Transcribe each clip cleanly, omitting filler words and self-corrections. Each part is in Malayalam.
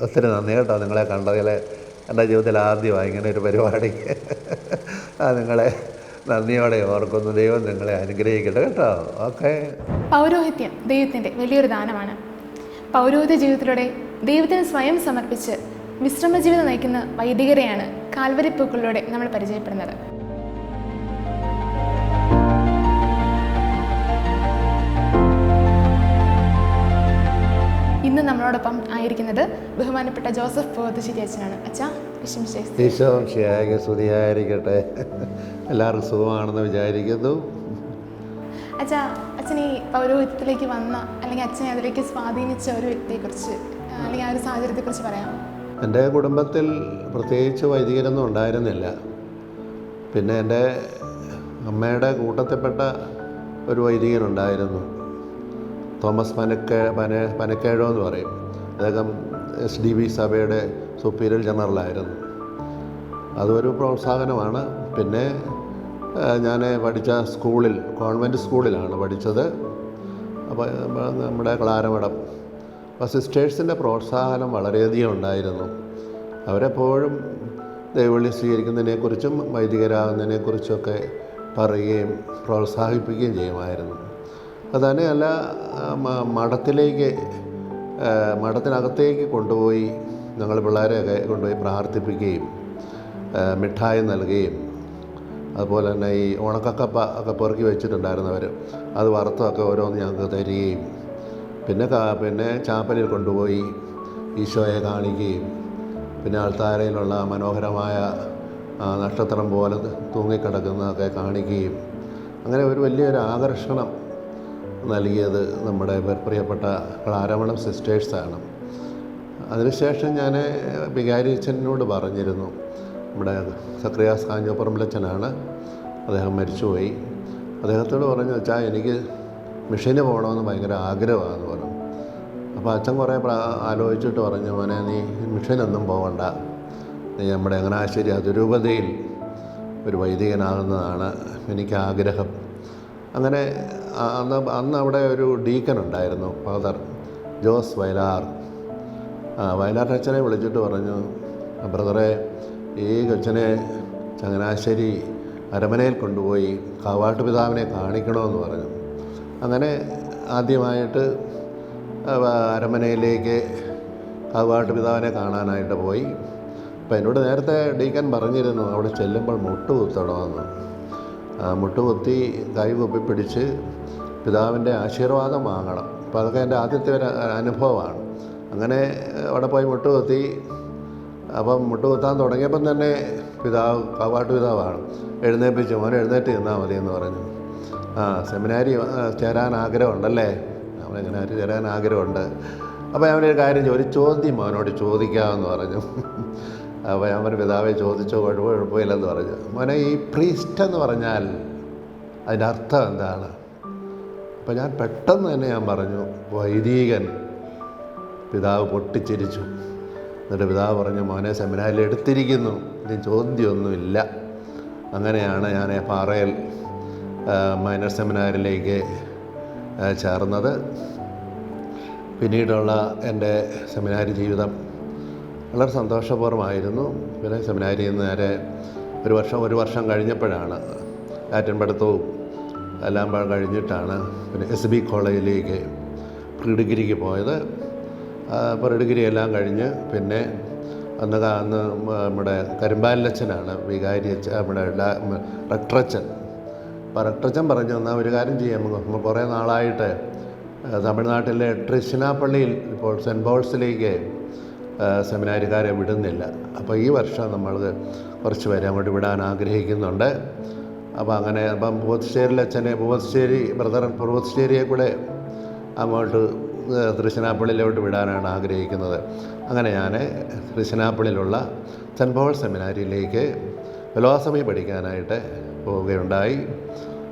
ഒത്തിരി നന്ദി കേട്ടോ, നിങ്ങളെ കണ്ടതിൽ എൻ്റെ ജീവിതത്തിൽ ആദ്യമായി ഇങ്ങനെ ഒരു പരിപാടി. നിങ്ങളെ നന്ദിയോടെ ഓർക്കുന്നു. ദൈവം നിങ്ങളെ അനുഗ്രഹിക്കട്ടെ കേട്ടോ. ഓക്കെ. പൗരോഹിത്യം ദൈവത്തിൻ്റെ വലിയൊരു ദാനമാണ്. പൗരോഹിത്യ ജീവിതത്തിലൂടെ ദൈവത്തിന് സ്വയം സമർപ്പിച്ച് വിശ്രമ ജീവിതം നയിക്കുന്ന വൈദികരെയാണ് കാൽവരി പൂക്കളിലൂടെ നമ്മൾ പരിചയപ്പെടുന്നത്. ഇന്ന് നമ്മളോടൊപ്പം ആയിരിക്കുന്നത് ബഹുമാനപ്പെട്ട ജോസഫ് പോത്തുശ്ശേരി അച്ഛനാണ്. അച്ഛാ, സ്തുതിയായിരിക്കട്ടെ. എല്ലാവർക്കും സുഖമാണെന്ന് വിചാരിക്കുന്നു. അച്ഛാ, അച്ഛൻ ഈ പൗരോഹിത്യത്തിലേക്ക് വന്ന അല്ലെങ്കിൽ അച്ഛനെ അതിലേക്ക് സ്വാധീനിച്ച ഒരു വ്യക്തിയെക്കുറിച്ച് അല്ലെങ്കിൽ ആ ഒരു സാഹചര്യത്തെക്കുറിച്ച് പറയാമോ? എൻ്റെ കുടുംബത്തിൽ പ്രത്യേകിച്ച് വൈദികരൊന്നും ഉണ്ടായിരുന്നില്ല. പിന്നെ എൻ്റെ അമ്മയുടെ കൂട്ടത്തിൽപ്പെട്ട ഒരു വൈദികനുണ്ടായിരുന്നു, തോമസ് പനക്കേഴോ എന്ന് പറയും. അദ്ദേഹം SDB സഭയുടെ സുപ്പീരിയർ ജനറലായിരുന്നു. അതൊരു പ്രോത്സാഹനമാണ്. പിന്നെ ഞാൻ പഠിച്ച സ്കൂളിൽ, കോൺവെൻറ്റ് സ്കൂളിലാണ് പഠിച്ചത്. അപ്പോൾ നമ്മുടെ ക്ലാരമഠം. അപ്പോൾ സിസ്റ്റേഴ്സിൻ്റെ പ്രോത്സാഹനം വളരെയധികം ഉണ്ടായിരുന്നു. അവരെപ്പോഴും ദൈവവിളി സ്വീകരിക്കുന്നതിനെക്കുറിച്ചും വൈദികരാകുന്നതിനെക്കുറിച്ചൊക്കെ പറയുകയും പ്രോത്സാഹിപ്പിക്കുകയും ചെയ്യുമായിരുന്നു. അതുതന്നെയല്ല, മഠത്തിനകത്തേക്ക് കൊണ്ടുപോയി ഞങ്ങൾ പിള്ളേരെയൊക്കെ കൊണ്ടുപോയി പ്രാർത്ഥിപ്പിക്കുകയും മിഠായി നൽകുകയും, അതുപോലെ തന്നെ ഈ ഉണക്കക്കപ്പ ഒക്കെ പെറുക്കി വെച്ചിട്ടുണ്ടായിരുന്നവർ അത് വറുത്തൊക്കെ ഓരോന്ന് ഞങ്ങൾക്ക് തരികയും, പിന്നെ ചാപ്പലിൽ കൊണ്ടുപോയി ഈശോയെ കാണിക്കുകയും, പിന്നെ ആൾത്താരയിലുള്ള മനോഹരമായ നക്ഷത്രം പോലെ തൂങ്ങിക്കിടക്കുന്നതൊക്കെ കാണിക്കുകയും, അങ്ങനെ ഒരു വലിയൊരു ആകർഷണം നൽകിയത് നമ്മുടെ പ്രിയപ്പെട്ട ക്ലാരമഠം സിസ്റ്റേഴ്സാണ്. അതിനുശേഷം ഞാൻ വികാരിയച്ഛനോട് പറഞ്ഞിരുന്നു. നമ്മുടെ സക്രിയാസ് കാഞ്ഞോപ്പറമ്പിലച്ഛനാണ്, അദ്ദേഹം മരിച്ചുപോയി. അദ്ദേഹത്തോട് പറഞ്ഞു, വെച്ചാൽ എനിക്ക് മിഷന് പോകണമെന്ന് ഭയങ്കര ആഗ്രഹമാണെന്ന് പറഞ്ഞു. അപ്പോൾ അച്ഛൻ കുറേ ആലോചിച്ചിട്ട് പറഞ്ഞു, മോനെ നീ മിഷനൊന്നും പോകണ്ട, നീ നമ്മുടെ ചങ്ങനാശ്ശേരി അതിരൂപതയിൽ ഒരു വൈദികനാകുന്നതാണ് എനിക്ക് ആഗ്രഹം. അങ്ങനെ അന്ന് അവിടെ ഒരു ഡീക്കൻ ഉണ്ടായിരുന്നു, ഫാദർ ജോസ് വയലാർ. വയലാർ അച്ഛനെ വിളിച്ചിട്ട് പറഞ്ഞു, ബ്രദറെ, ഈ കൊച്ചനെ ചങ്ങനാശ്ശേരി അരമനയിൽ കൊണ്ടുപോയി കാവാട്ട് പിതാവിനെ കാണിക്കണമെന്ന് പറഞ്ഞു. അങ്ങനെ ആദ്യമായിട്ട് അരമനയിലേക്ക് കാവാട്ട് പിതാവിനെ കാണാനായിട്ട് പോയി. അപ്പം എന്നോട് നേരത്തെ ഡീക്കൻ പറഞ്ഞിരുന്നു, അവിടെ ചെല്ലുമ്പോൾ മുട്ടുകുത്തണമെന്ന്. മുട്ടുകുത്തി കൈ കുപ്പി പിടിച്ച് പിതാവിൻ്റെ ആശീർവാദം വാങ്ങണം. അപ്പോൾ അതൊക്കെ എൻ്റെ ആദ്യത്തെ ഒരു അനുഭവമാണ്. അങ്ങനെ അവിടെ പോയി മുട്ടുകുത്തി. അപ്പം മുട്ടുകുത്താൻ തുടങ്ങിയപ്പം തന്നെ പിതാവ്, കാവാട്ട് പിതാവാണ്, എഴുന്നേൽപ്പിച്ചു, മോനെ എഴുന്നേറ്റ് നിന്നാൽ മതി എന്ന് പറഞ്ഞു. സെമിനാരി ചേരാൻ ആഗ്രഹമുണ്ടല്ലേ? സെമിനാരി ചേരാൻ ആഗ്രഹമുണ്ട്. അപ്പോൾ ഞാനൊരു കാര്യം, ഒരു ചോദ്യം മോനോട് ചോദിക്കാമെന്ന് പറഞ്ഞു. അപ്പോൾ ഞാൻ പറഞ്ഞു, പിതാവെ ചോദിച്ചോ, കുഴപ്പമില്ലെന്ന് പറഞ്ഞു. മോനെ, ഈ പ്രീസ്റ്റ് എന്ന് പറഞ്ഞാൽ അതിൻ്റെ അർത്ഥം എന്താണ്? അപ്പോൾ ഞാൻ പെട്ടെന്ന് തന്നെ ഞാൻ പറഞ്ഞു, വൈദികൻ. പിതാവ് പൊട്ടിച്ചിരിച്ചു. എന്നിട്ട് പിതാവ് പറഞ്ഞു, മോനെ സെമിനാരിൽ എടുത്തിരിക്കുന്നു, ഇനി ചോദ്യമൊന്നുമില്ല. അങ്ങനെയാണ് ഞാൻ പാറയിൽ മൈനർ സെമിനാരിലേക്ക് ചേർന്നത്. പിന്നീടുള്ള എൻ്റെ സെമിനാരി ജീവിതം വളരെ സന്തോഷപൂർവ്വമായിരുന്നു. പിന്നെ സെമിനാരിയിൽ നിന്ന് നേരെ ഒരു വർഷം കഴിഞ്ഞപ്പോഴാണ് ലാറ്റിൻ പഠിത്തവും എല്ലാം കഴിഞ്ഞിട്ടാണ് പിന്നെ SB കോളേജിലേക്ക് പ്രീ ഡിഗ്രിക്ക് പോയത്. പ്രീ ഡിഗ്രി എല്ലാം കഴിഞ്ഞ് പിന്നെ അന്ന് നമ്മുടെ കരിമ്പാലച്ചനാണ് വികാരിയച്ഛൻ, നമ്മുടെ റക്ടറച്ചൻ. അപ്പോൾ റക്ടറച്ചൻ പറഞ്ഞു, എന്നാൽ ഒരു കാര്യം ചെയ്യാം, നമ്മൾ കുറേ നാളായിട്ട് തമിഴ്നാട്ടിലെ ട്രിച്ചിനാപ്പള്ളിയിൽ ഇപ്പോൾ സെൻറ്റ് പോൾസിലേക്ക് സെമിനാരിക്കാരെ വിടുന്നില്ല. അപ്പോൾ ഈ വർഷം നമ്മൾ കുറച്ച് പേരെ അങ്ങോട്ട് വിടാൻ ആഗ്രഹിക്കുന്നുണ്ട്. അപ്പോൾ അങ്ങനെ പൂവത്തുശ്ശേരിയിലച്ഛനെ, പൂവത്തുശ്ശേരിയെ കൂടെ അങ്ങോട്ട് തൃശ്ശിനാപ്പള്ളിയിലോട്ട് വിടാനാണ് ആഗ്രഹിക്കുന്നത്. അങ്ങനെ ഞാൻ തൃശ്ശിനാപ്പള്ളിയിലുള്ള സെൻറ്റ് പോൾ സെമിനാരിയിലേക്ക് ഫിലോസഫി പഠിക്കാനായിട്ട് പോവുകയുണ്ടായി.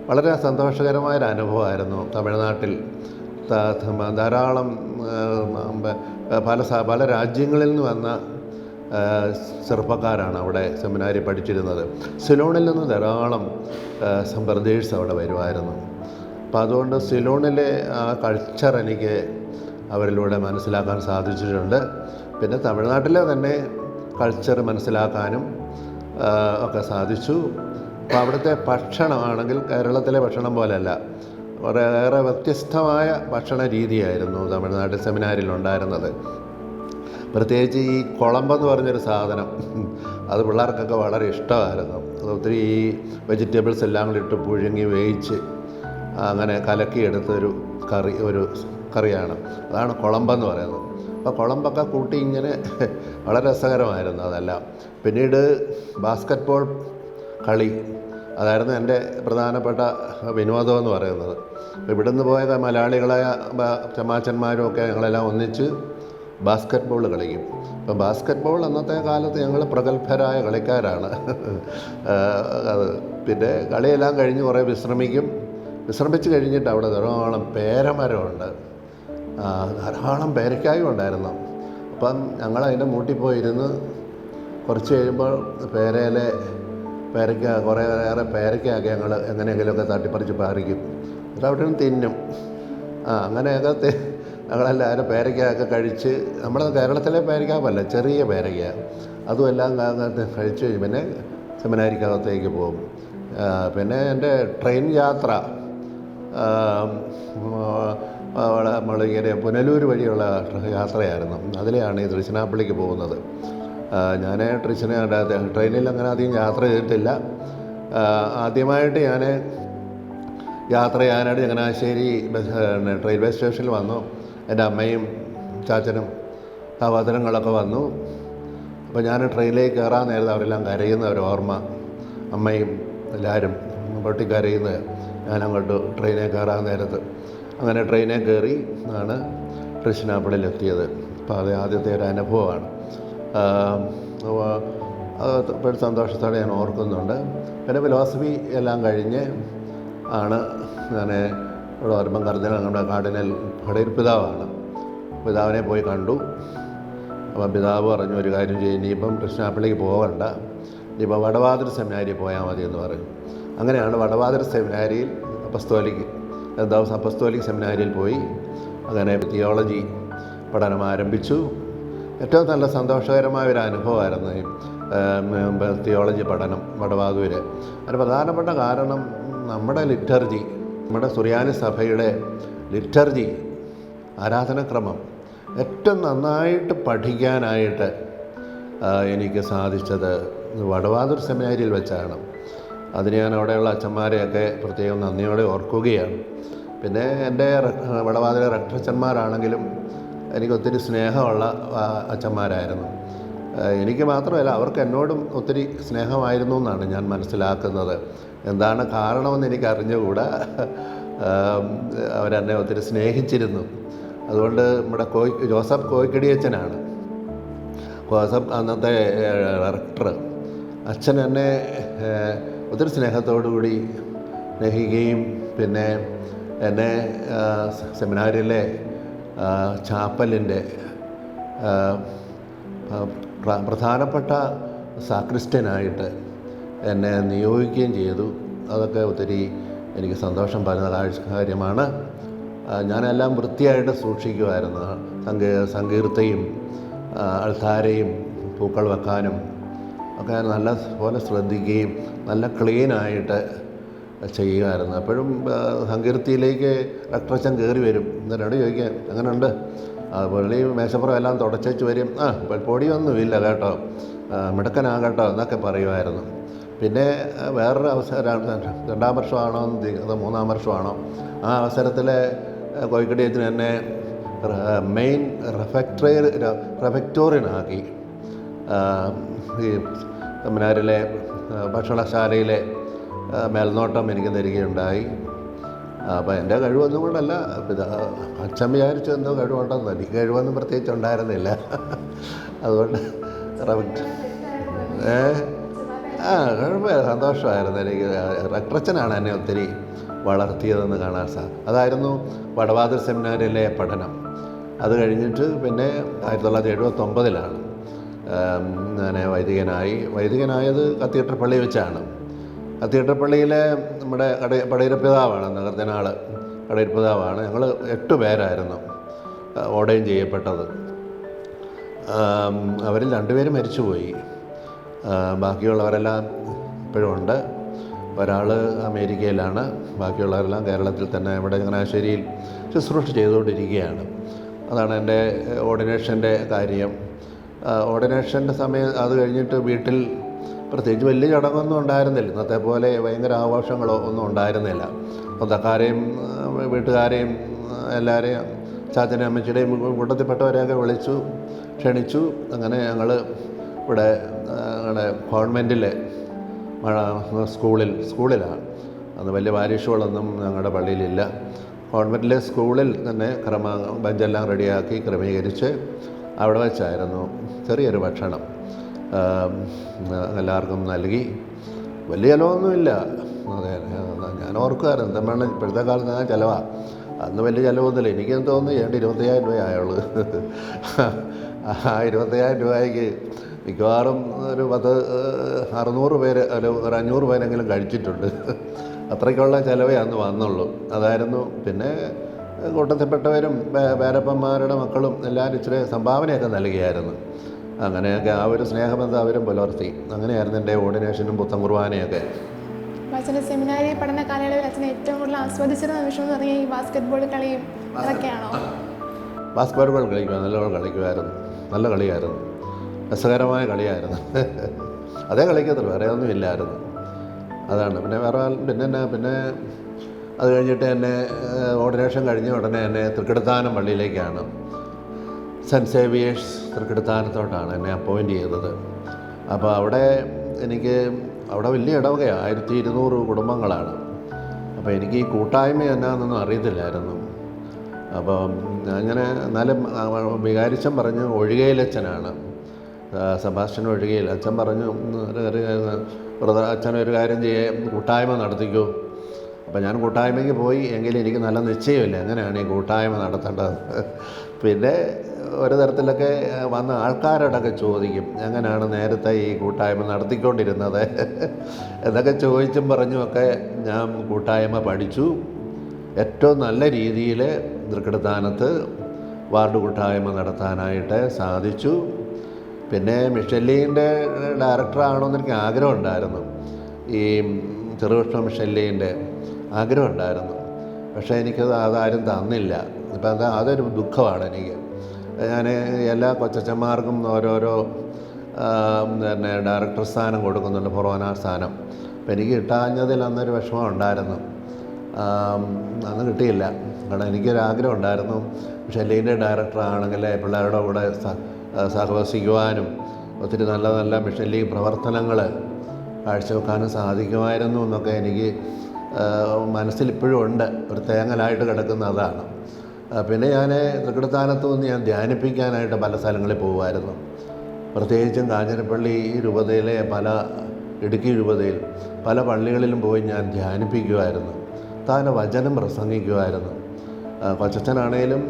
വളരെ സന്തോഷകരമായൊരു അനുഭവമായിരുന്നു. തമിഴ്നാട്ടിൽ ധാരാളം പല രാജ്യങ്ങളിൽ നിന്ന് വന്ന ചെറുപ്പക്കാരാണ് അവിടെ സെമിനാരി പഠിച്ചിരുന്നത്. സിലോണിൽ നിന്ന് ധാരാളം ബ്രദേഴ്സ് അവിടെ വരുമായിരുന്നു. അപ്പോൾ അതുകൊണ്ട് സിലോണിലെ ആ കൾച്ചർ എനിക്ക് അവരിലൂടെ മനസ്സിലാക്കാൻ സാധിച്ചിട്ടുണ്ട്. പിന്നെ തമിഴ്നാട്ടിലെ തന്നെ കൾച്ചർ മനസ്സിലാക്കാനും ഒക്കെ സാധിച്ചു. അപ്പോൾ അവിടുത്തെ ഭക്ഷണമാണെങ്കിൽ കേരളത്തിലെ ഭക്ഷണം പോലെയല്ല, വളരെ വ്യത്യസ്തമായ ഭക്ഷണ രീതിയായിരുന്നു തമിഴ്നാട്ടിൽ സെമിനാരിലുണ്ടായിരുന്നത്. പ്രത്യേകിച്ച് ഈ കുളമ്പെന്ന് പറഞ്ഞൊരു സാധനം, അത് പിള്ളേർക്കൊക്കെ വളരെ ഇഷ്ടമായിരുന്നു. അത് ഒത്തിരി ഈ വെജിറ്റബിൾസ് എല്ലാം കൂടി ഇട്ട് പുഴുങ്ങി വേവിച്ച് അങ്ങനെ കലക്കിയെടുത്തൊരു കറിയാണ്, അതാണ് കുളമ്പെന്ന് പറയുന്നത്. അപ്പോൾ കുളമ്പൊക്കെ കൂട്ടി ഇങ്ങനെ വളരെ രസകരമായിരുന്നു അതെല്ലാം. പിന്നീട് ബാസ്ക്കറ്റ് ബോൾ കളി, അതായിരുന്നു എൻ്റെ പ്രധാനപ്പെട്ട വിനോദമെന്ന് പറയുന്നത്. ഇവിടുന്ന് പോയ മലയാളികളായ ചമാച്ചന്മാരും ഒക്കെ ഞങ്ങളെല്ലാം ഒന്നിച്ച് ബാസ്ക്കറ്റ് ബോൾ കളിക്കും. അപ്പോൾ ബാസ്ക്കറ്റ് ബോൾ അന്നത്തെ കാലത്ത് ഞങ്ങൾ പ്രഗത്ഭരായ കളിക്കാരാണ്. അത് പിന്നെ കളിയെല്ലാം കഴിഞ്ഞ് കുറേ വിശ്രമിച്ച് കഴിഞ്ഞിട്ട് അവിടെ ധാരാളം പേരമരമുണ്ട്, ധാരാളം പേരക്കായും ഉണ്ടായിരുന്നു. അപ്പം ഞങ്ങളതിൻ്റെ മൂട്ടിൽ പോയിരുന്ന് കുറച്ച് കഴിയുമ്പോൾ കുറേയേറെ പേരയ്ക്കൊക്കെ ഞങ്ങൾ എങ്ങനെയെങ്കിലുമൊക്കെ തട്ടിപ്പറിച്ച് പറിക്കും, എന്നിട്ട് അവിടെ നിന്ന് തിന്നും. അങ്ങനെയൊക്കെ ഞങ്ങളെല്ലാവരും പേരയ്ക്കൊക്കെ കഴിച്ച്, നമ്മുടെ കേരളത്തിലെ പേരയ്ക്കാവല്ല, ചെറിയ പേരയ്ക്ക, അതുമെല്ലാം കഴിച്ച് കഴിഞ്ഞ് പിന്നെ സെമിനാരിക്കകത്തേക്ക് പോകും. പിന്നെ എൻ്റെ ട്രെയിൻ യാത്ര നമ്മളിങ്ങനെ പുനലൂർ വഴിയുള്ള യാത്രയായിരുന്നു. അതിലെയാണ് ഈ തൃശ്ശിനാപ്പള്ളിക്ക് പോകുന്നത്. ഞാൻ ട്രെയിനിൽ അങ്ങനെ അധികം യാത്ര ചെയ്തിട്ടില്ല. ആദ്യമായിട്ട് ഞാൻ യാത്ര ചെയ്യാനായിട്ട് ചങ്ങനാശ്ശേരി റെയിൽവേ സ്റ്റേഷനിൽ വന്നു. എൻ്റെ അമ്മയും ചാച്ചനും സഹോദരങ്ങളൊക്കെ വന്നു. അപ്പോൾ ഞാൻ ട്രെയിനിലേക്ക് കയറാൻ നേരത്തെ അവരെല്ലാം കരയുന്ന ഒരു ഓർമ്മ, അമ്മയും എല്ലാവരും പൊട്ടിക്കരയുന്നത് ഞാനങ്ങോട്ട് ട്രെയിനിൽ കയറാൻ നേരത്ത്. അങ്ങനെ ട്രെയിനിൽ കയറി ആണ് തൃശ്ശിനാപ്പള്ളിയിലെത്തിയത്. അപ്പോൾ അത് ആദ്യത്തെ ഒരു അനുഭവമാണ്. അത് ഇപ്പോഴും സന്തോഷത്തോടെ ഞാൻ ഓർക്കുന്നുണ്ട്. പിന്നെ ഫിലോസഫി എല്ലാം കഴിഞ്ഞ് ആണ് ഞാൻ ഇവിടെ വരുമ്പം നമ്മുടെ കാർഡിനൽ പിതാവാണ്. പിതാവിനെ പോയി കണ്ടു. അപ്പം പിതാവ് പറഞ്ഞു, ഒരു കാര്യം ചെയ്യും, ഇനിയിപ്പം തൃശ്ശിനാപ്പള്ളിക്ക് പോകണ്ട, ഇനിയിപ്പോൾ വടവാതിൽ സെമിനാരിയിൽ പോയാൽ മതി എന്ന് പറയും. അങ്ങനെയാണ് വടവാതിൽ സെമിനാരിയിൽ അപ്പസ്തോലിക് സെമിനാരിയിൽ പോയി അങ്ങനെ തിയോളജി പഠനം ആരംഭിച്ചു. ഏറ്റവും നല്ല സന്തോഷകരമായ ഒരു അനുഭവമായിരുന്നു ഈ തിയോളജി പഠനം വടവാതൂർ. അതിന് പ്രധാനപ്പെട്ട കാരണം നമ്മുടെ ലിറ്റർജി, നമ്മുടെ സുറിയാനി സഭയുടെ ലിറ്റർജി, ആരാധനക്രമം ഏറ്റവും നന്നായിട്ട് പഠിക്കാനായിട്ട് എനിക്ക് സാധിച്ചത് വടവാതൂർ സെമിനാരിയിൽ വെച്ചാണ്. അതിന് ഞാൻ അവിടെയുള്ള അച്ഛന്മാരെയൊക്കെ പ്രത്യേകം നന്ദിയോടെ ഓർക്കുകയാണ്. പിന്നെ എൻ്റെ വടവാതിലെ റക്ടച്ചന്മാരാണെങ്കിലും എനിക്കൊത്തിരി സ്നേഹമുള്ള അച്ഛന്മാരായിരുന്നു. എനിക്ക് മാത്രമല്ല, അവർക്ക് എന്നോടും ഒത്തിരി സ്നേഹമായിരുന്നു എന്നാണ് ഞാൻ മനസ്സിലാക്കുന്നത്. എന്താണ് കാരണമെന്ന് എനിക്ക് അറിഞ്ഞുകൂടാ. അവരെന്നെ ഒത്തിരി സ്നേഹിച്ചിരുന്നു. അതുകൊണ്ട് നമ്മുടെ ജോസഫ് കോയിക്കടിയച്ഛനാണ് അന്നത്തെ ഡയറക്ടർ. അച്ഛൻ എന്നെ ഒത്തിരി സ്നേഹത്തോടുകൂടി സ്നേഹിക്കുകയും പിന്നെ എന്നെ സെമിനാരിയിലെ ചാപ്പലിൻ്റെ പ്രധാനപ്പെട്ട സാക്രിസ്റ്റ്യനായിട്ട് എന്നെ നിയോഗിക്കുകയും ചെയ്തു. അതൊക്കെ ഒത്തിരി എനിക്ക് സന്തോഷം പകരുന്ന കാര്യമാണ്. ഞാനെല്ലാം വൃത്തിയായിട്ട് സൂക്ഷിക്കുമായിരുന്നു. സങ്കീർത്തയും അൾത്താരയും പൂക്കൾ വെക്കാനും ഒക്കെ നല്ല പോലെ ശ്രദ്ധിക്കുകയും നല്ല ക്ലീനായിട്ട് ചെയ്യുമായിരുന്നു. എപ്പോഴും സങ്കീർത്തിയിലേക്ക് റക്ടറച്ചൻ കയറി വരും, എന്നിട്ട് ചോദിക്കാൻ എങ്ങനെയുണ്ട്, പുള്ളി മേശപ്പുറം എല്ലാം തുടച്ചു വരും. പൊടിയൊന്നുമില്ല കേട്ടോ, മിടുക്കനാകട്ടോ എന്നൊക്കെ പറയുമായിരുന്നു. പിന്നെ വേറൊരു അവസരം, 2ാം വർഷമാണോ അതോ 3ാം വർഷമാണോ, ആ അവസരത്തിൽ കോയിക്കടിയച്ഛന് എന്നെ മെയിൻ റെഫക്ടോറിയനാക്കി. ഈ സെമിനാരിലെ ഭക്ഷണശാലയിലെ മേൽനോട്ടം എനിക്ക് തരികയുണ്ടായി. അപ്പോൾ എൻ്റെ കഴിവൊന്നും കൊണ്ടല്ല, അച്ഛൻ വിചാരിച്ചു എന്തോ കഴിവുണ്ടെന്ന്. എനിക്ക് കഴിവൊന്നും പ്രത്യേകിച്ച് ഉണ്ടായിരുന്നില്ല. അതുകൊണ്ട് കുഴപ്പമില്ല, സന്തോഷമായിരുന്നു എനിക്ക്. റക്ടറച്ചനാണ് എന്നെ ഒത്തിരി വളർത്തിയതെന്ന് കാണാൻ അതായിരുന്നു വടവാതിൽ സെമിനാരിയിലെ പഠനം. അത് കഴിഞ്ഞിട്ട് പിന്നെ 1979 ഞാൻ വൈദികനായത് കത്തീഡ്രൽ പള്ളി വെച്ചാണ്. കത്തീഡ്രൽ പള്ളിയിലെ നമ്മുടെ പടയിരപ്പിതാവാണ്, നഗർജനാൾ പടയിരപ്പിതാവാണ്. ഞങ്ങൾ 8 പേരായിരുന്നു ഓർഡൈൻ ചെയ്യപ്പെട്ടത്. അവരിൽ 2 പേര് മരിച്ചുപോയി. ബാക്കിയുള്ളവരെല്ലാം ഇപ്പോഴും ഉണ്ട്. ഒരാൾ അമേരിക്കയിലാണ്, ബാക്കിയുള്ളവരെല്ലാം കേരളത്തിൽ തന്നെ ഇവിടെ ചങ്ങനാശ്ശേരിയിൽ ശുശ്രൂഷ ചെയ്തുകൊണ്ടിരിക്കുകയാണ്. അതാണ് എൻ്റെ ഓർഡിനേഷൻ്റെ കാര്യം. ഓർഡിനേഷൻ്റെ സമയം അത് കഴിഞ്ഞിട്ട് വീട്ടിൽ പ്രത്യേകിച്ച് വലിയ ചടങ്ങൊന്നും ഉണ്ടായിരുന്നില്ല. ഇന്നത്തെ പോലെ ഭയങ്കര ആഘോഷങ്ങളോ ഒന്നും ഉണ്ടായിരുന്നില്ല. സ്വന്തക്കാരെയും വീട്ടുകാരെയും എല്ലാവരെയും ചാച്ചനെയും അമ്മച്ചിയുടെയും കൂട്ടത്തിൽപ്പെട്ടവരെയൊക്കെ ക്ഷണിച്ചു. അങ്ങനെ ഞങ്ങൾ ഇവിടെ ഞങ്ങളുടെ ഗവൺമെൻറ്റിലെ സ്കൂളിലാണ്. അന്ന് വലിയ പാരിഷുകളൊന്നും ഞങ്ങളുടെ പള്ളിയിലില്ല. ഗവൺമെൻറ്റിലെ സ്കൂളിൽ തന്നെ ബെഞ്ചെല്ലാം റെഡിയാക്കി ക്രമീകരിച്ച് അവിടെ വെച്ചായിരുന്നു ചെറിയൊരു ഭക്ഷണം എല്ലാവർക്കും നൽകി. വലിയ ചിലവൊന്നുമില്ല. അതെ, ഞാൻ ഓർക്കുമായിരുന്നു എന്താണ് ഇപ്പോഴത്തെ കാലത്ത് ഞാൻ ചിലവാണ്. അന്ന് വലിയ ചിലവൊന്നുമില്ല. എനിക്കെന്ന് തോന്നുന്നു 25,000 രൂപ ആയുള്ളൂ. ആ 25,000 രൂപയ്ക്ക് മിക്കവാറും ഒരു 600 പേര് ഒരു 500 പേരെങ്കിലും കഴിച്ചിട്ടുണ്ട്. അത്രയ്ക്കുള്ള ചിലവേ അന്ന് വന്നുള്ളൂ. അതായിരുന്നു. പിന്നെ കൂട്ടത്തിൽപ്പെട്ടവരും പേരപ്പന്മാരുടെ മക്കളും എല്ലാവരും ഇച്ചിരി സംഭാവനയൊക്കെ നൽകിയായിരുന്നു. അങ്ങനെയൊക്കെ ആ ഒരു സ്നേഹബന്ധം അവരും പുലർത്തി. അങ്ങനെയായിരുന്നു എൻ്റെ ഓർഡിനേഷനും പുത്തൻ കുർബാനയൊക്കെ. അച്ഛൻ്റെ സെമിനാരി പഠന കാലയളവിൽ അച്ഛൻ ഏറ്റവും കൂടുതൽ ആസ്വദിച്ച നിമിഷം എന്ന് പറഞ്ഞാൽ ഈ ബാസ്കറ്റ് ബോൾ കളിയും അതൊക്കെയാണോ? ബാസ്കറ്റ് ബോൾ കളിക്കുമായിരുന്നു. നല്ല കളിയായിരുന്നു. രസകരമായ കളിയായിരുന്നു. അതേ കളിക്കത്തുള്ളൂ, വേറെ ഒന്നും ഇല്ലായിരുന്നു. അതാണ്. പിന്നെ അത് കഴിഞ്ഞിട്ട് എന്നെ ഓർഡിനേഷൻ കഴിഞ്ഞ ഉടനെ എന്നെ തൃക്കടിത്താനം പള്ളിയിലേക്കാണ്, സെൻറ്റ് സേവിയേഴ്സ് തൃക്കടിത്താനത്തോട്ടാണ് എന്നെ അപ്പോയിൻ്റ് ചെയ്തത്. അപ്പോൾ അവിടെ വലിയ ഇടവകയാണ്, 1200 കുടുംബങ്ങളാണ്. അപ്പോൾ എനിക്ക് ഈ കൂട്ടായ്മ എന്നാന്നൊന്നും അറിയത്തില്ലായിരുന്നു. അപ്പം എന്നാലും വികാരിച്ചൻ പറഞ്ഞു ഒഴുകയിലച്ഛനാണ്, സെബാസ്റ്റ്യൻ ഒഴുകയിൽ. അച്ഛൻ പറഞ്ഞു അച്ഛനൊരു കാര്യം കൂട്ടായ്മ നടത്തിക്കൂ. അപ്പോൾ ഞാൻ കൂട്ടായ്മയ്ക്ക് പോയി. എങ്കിലും എനിക്ക് നല്ല നിശ്ചയമില്ല എങ്ങനെയാണ് ഈ കൂട്ടായ്മ നടത്തേണ്ടത്. പിന്നെ ഒരു തരത്തിലൊക്കെ വന്ന ആൾക്കാരോടൊക്കെ ചോദിക്കും എങ്ങനെയാണ് നേരത്തെ ഈ കൂട്ടായ്മ നടത്തിക്കൊണ്ടിരുന്നത് എന്നൊക്കെ ചോദിച്ചും പറഞ്ഞുമൊക്കെ ഞാൻ കൂട്ടായ്മ പഠിച്ചു. ഏറ്റവും നല്ല രീതിയിൽ തൃക്കടിത്താനത്ത് വാർഡ് കൂട്ടായ്മ നടത്താനായിട്ട് സാധിച്ചു. പിന്നെ മിഷെല്ലീൻ്റെ ഡയറക്ടറാകണമെന്ന് എനിക്ക് ആഗ്രഹമുണ്ടായിരുന്നു. ഈ ചെറുകൃഷ്ണ മിഷെല്ലീൻ്റെ ആഗ്രഹമുണ്ടായിരുന്നു. പക്ഷേ എനിക്കത് അതാരും തന്നില്ല. ഇപ്പം അതൊരു ദുഃഖമാണ് എനിക്ക്. ഞാൻ എല്ലാ കൊച്ചച്ചന്മാർക്കും ഓരോരോ ഡയറക്ടർ സ്ഥാനം കൊടുക്കുന്നുണ്ട്, ഫൊറോന സ്ഥാനം. അപ്പം എനിക്ക് കിട്ടാഞ്ഞതിൽ അന്നൊരു വിഷമം ഉണ്ടായിരുന്നു. അന്ന് കിട്ടിയില്ല. കാരണം എനിക്കൊരാഗ്രഹം ഉണ്ടായിരുന്നു മിഷെല്ലീൻ്റെ ഡയറക്ടറാണെങ്കിൽ പിള്ളേരുടെ കൂടെ സഹവസിക്കുവാനും ഒത്തിരി നല്ല നല്ല മിഷെല്ലി പ്രവർത്തനങ്ങൾ കാഴ്ചവെക്കാനും സാധിക്കുമായിരുന്നു എന്നൊക്കെ എനിക്ക് മനസ്സിലിപ്പോഴും ഉണ്ട്. ഒരു തേങ്ങലായിട്ട് കിടക്കുന്ന അതാണ്. പിന്നെ ഞാൻ തൃക്കടിത്താനത്ത് നിന്ന് ഞാൻ ധ്യാനിപ്പിക്കാനായിട്ട് പല സ്ഥലങ്ങളിൽ പോകുമായിരുന്നു. പ്രത്യേകിച്ചും കാഞ്ഞിരപ്പള്ളി രൂപതയിലെ ഇടുക്കി രൂപതയിൽ പല പള്ളികളിലും പോയി ഞാൻ ധ്യാനിപ്പിക്കുമായിരുന്നു. താൻ വചനം പ്രസംഗിക്കുമായിരുന്നു. കൊച്ചച്ഛനാണേലും